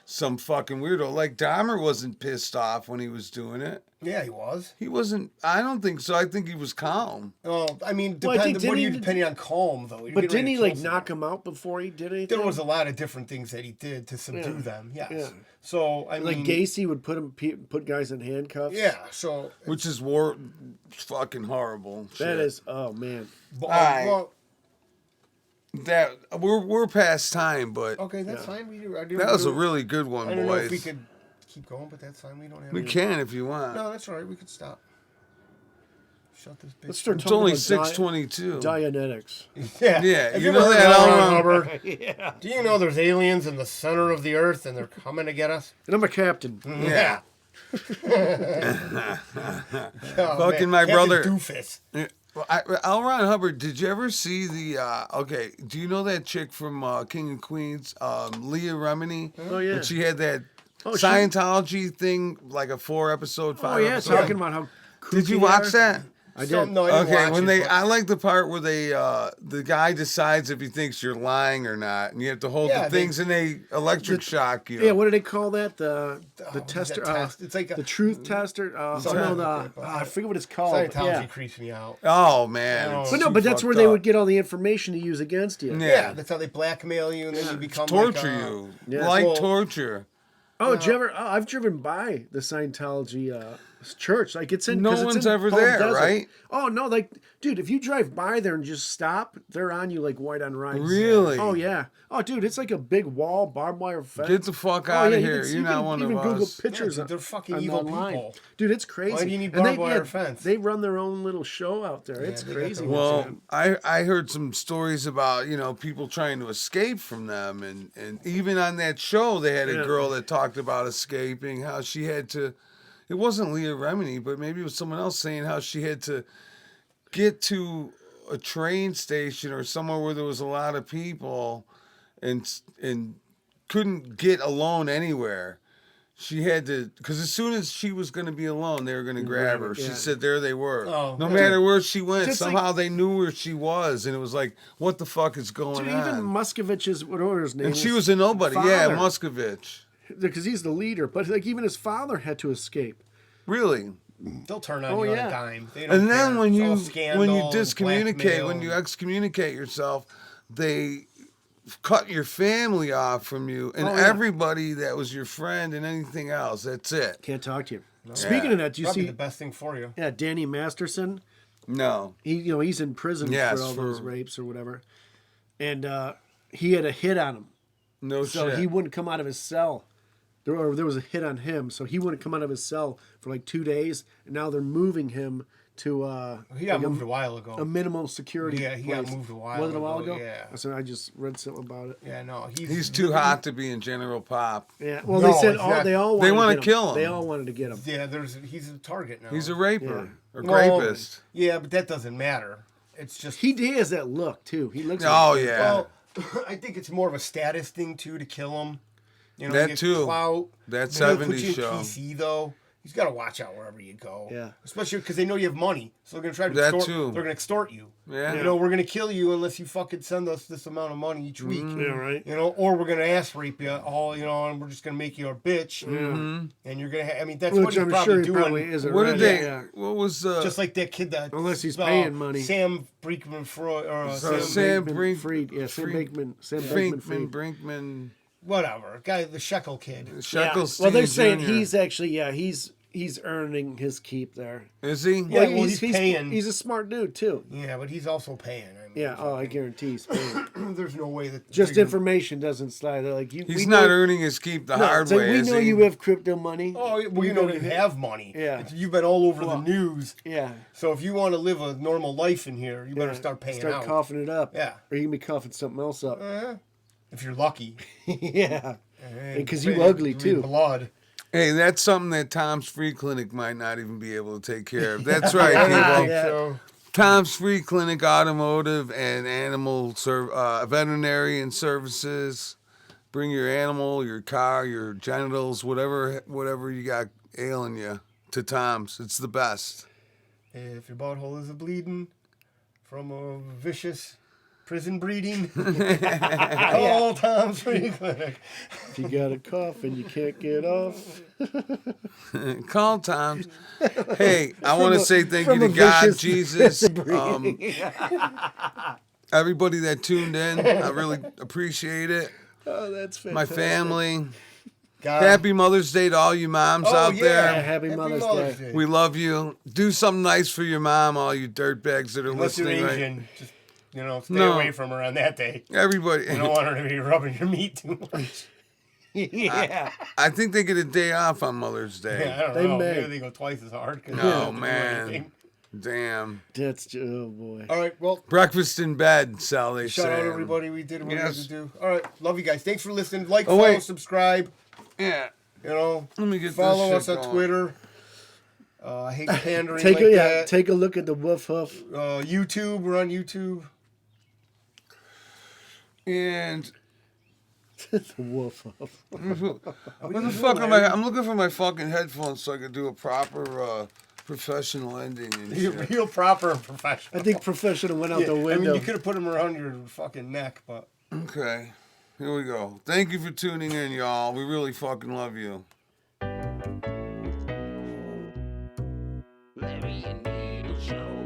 some fucking weirdo. Like Dahmer wasn't pissed off when he was doing it. Yeah, he was. He wasn't. I don't think so. I think he was calm. Oh, I mean, Well, I think what are you didn't he- depending on calm though? You're But getting didn't ready he to like kill knock someone. him out before he did anything? There was a lot of different things that he did to subdue Yeah. them. Yes. Yeah. So I like mean, Gacy would put guys in handcuffs. yeah. So Which is fucking horrible. That shit. is, oh man. right. well, that we're past time, but okay, that's fine. that was a really good one, I don't know if we boys. could keep going, but that's fine. We don't have. We any- can if you want. No, that's all right. We could stop. Shut this bitch. Let's start It's talking only about 6:22. Dianetics. Yeah. Yeah, Have you ever know heard that, of L. Ron Ron? Hubbard? Yeah. Do you know there's aliens in the center of the earth and they're coming to get us? And I'm a captain. Yeah. Oh, Fucking man. my Captain brother- Doofus. Well, L. Ron Hubbard, did you ever see the? Okay, do you know that chick from King and Queens, Leah Remini? Oh, yeah. And she had that Oh, she- Scientology thing, like a 4-episode, 5 Oh yeah, episode. talking about how. Did you kooky watch they are. that? I did. No, I didn't Okay, watch when it, they, but- I like the part where they, the guy decides if he thinks you're lying or not, and you have to hold Yeah, the they- things, and they electric shock you. Yeah, what do they call that? The what is tester. that test? It's like a- the truth tester. Something no, like that, I forget what it's called. Scientology Yeah. creeps me out. Oh man, No. it's But no, too but that's where fucked they up. would get all the information to use against you. Yeah. Yeah, that's how they blackmail you and then you become torture like, you, Yeah. like Well- torture. Oh, did you ever? Oh, I've driven by the Scientology church. Like it's in. No 'cause it's one's in ever Palm there, Desert. right? Oh no, like dude, if you drive by there and just stop, they're on you like white on rice. Really? Oh yeah. Oh dude, it's like a big wall, barbed wire fence. Get the fuck Oh, out yeah, of you here! can- You're you not can one even of Google us. pictures. Yeah, dude, they're fucking on evil online. people. Dude, it's crazy. Why do you need And barbed wire fence? They run their own little show out there. It's they got crazy. their what's Well, happening. I heard some stories about people trying to escape from them, and even on that show they had a Yeah. girl that talked about escaping, how she had to. It wasn't Leah Remini, but maybe it was someone else saying how she had to get to a train station or somewhere where there was a lot of people, and couldn't get alone anywhere. She had to, because as soon as she was going to be alone, they were going to grab her. She said there they were. Oh, no yeah. matter where she went, Just somehow they knew where she was, and it was like, what the fuck is going Dude, on? even Muscovich's, whatever his name And is, she was a nobody. Yeah, father. Muscovich. Because he's the leader. But like even his father had to escape. Really? They'll turn on Oh, you on yeah. a dime. They don't And then care. when It's all you scandal and discommunicate, blackmail when you and- excommunicate yourself, they cut your family off from you and Oh, yeah. everybody that was your friend and anything else. That's it. Can't talk to you. Speaking of that, do you Probably see? the best thing for you. Yeah, Danny Masterson. No. He's in prison Yes, for all for- those rapes or whatever, and he had a hit on him, No so shit. he wouldn't come out of his cell. There was a hit on him, so he wouldn't come out of his cell for like 2 days, and now they're moving him to He got like moved a while ago. a minimal security. Yeah, he got place. moved a while Was it a while ago, ago? yeah. So I just read something about it. Yeah, no, He's too hot to be in General Pop. Yeah, well, No, they said it's all not- they all They wanted wanna to get kill him. They all wanted to get him. Yeah, he's a target now. He's a raper. A Well, rapist. Yeah, but that doesn't matter. It's just He has that look too. He looks. Oh, like, yeah. Well, I think it's more of a status thing too to kill him. You know, That you get too. Clout. That They don't put 70s you in show. PC though. He's got to watch out wherever you go. Yeah. Especially because they know you have money, so they're gonna try to That extort. too. They're gonna extort you. Yeah. You know, we're gonna kill you unless you fucking send us this amount of money each week. Yeah, right. You know, or we're gonna ass rape you all. You know, and we're just gonna make you our bitch. Mm-hmm. And you're gonna. I mean, that's what Which he's I'm probably sure he doing. probably is. What did already. they? Yeah. What was Just like that kid that Unless he's paying money. Sam Brinkman Freud or Sam Bankman Fried. Yeah, Sam Bankman. Sam Bankman Fried. Brinkman, whatever guy, the Shekel kid. Sheckelstein Well, they're saying Jr. he's actually he's earning his keep there. Is he? Yeah, well, he's paying. He's a smart dude too. Yeah, but he's also paying. I mean, Yeah. Oh, I guarantee he's paying. there's no way that Just they're information doesn't slide. They're like you. He's we not know, earning his keep the no, hard it's like, way. we is know he? you have crypto money. Oh, well, you know you have money. Yeah. You've been all over the news. Yeah. So if you want to live a normal life in here, you better Yeah. start paying Start out. coughing it up. Yeah. Or you can be coughing something else up. If you're lucky. Yeah. Because you Pay- ugly read too. Blood. Hey, that's something that Tom's Free Clinic might not even be able to take care of. That's right, people. Yeah. So, Tom's Free Clinic Automotive and Animal Veterinarian Services. Bring your animal, your car, your genitals, whatever you got ailing you to Tom's. It's the best. if your butthole is a bleeding from a vicious prison breeding, call Tom's Free Clinic. If you got a cough and you can't get off. Call Tom's. Hey, I want to say thank you from to a God, vicious Jesus, breeding. everybody that tuned in. I really appreciate it. Oh, that's fantastic. My family. God. Happy Mother's Day to all you moms Oh, out yeah. there. Happy Mother's Day. We love you. Do something nice for your mom, all you dirtbags that are Unless you're listening. Right? Asian, just stay No. away from her on that day. Everybody. You don't want her to be rubbing your meat too much. Yeah. I think they get a day off on Mother's Day. Yeah, I don't They know. may. Maybe they go twice as hard. 'Cause they No, don't have to do man. anything. Damn. That's, oh boy. All right, well, Breakfast in bed, Sal, they shout say. out everybody. We did what we had Yes. to do. All right, love you guys. Thanks for listening. Like, Oh, follow, wait. subscribe. Yeah. Let me get follow this us shit on going. Twitter. I hate pandering Take like a that. take a look at the woof hoof. YouTube. We're on YouTube. And The woof hoof. what the fuck am I? I'm looking for my fucking headphones so I can do a proper professional ending and You're shit. real proper and professional. I think professional went out Yeah, the I window. mean, you could have put them around your fucking neck, but Okay. Here we go. Thank you for tuning in, y'all. We really fucking love you. Larry and Needle Show.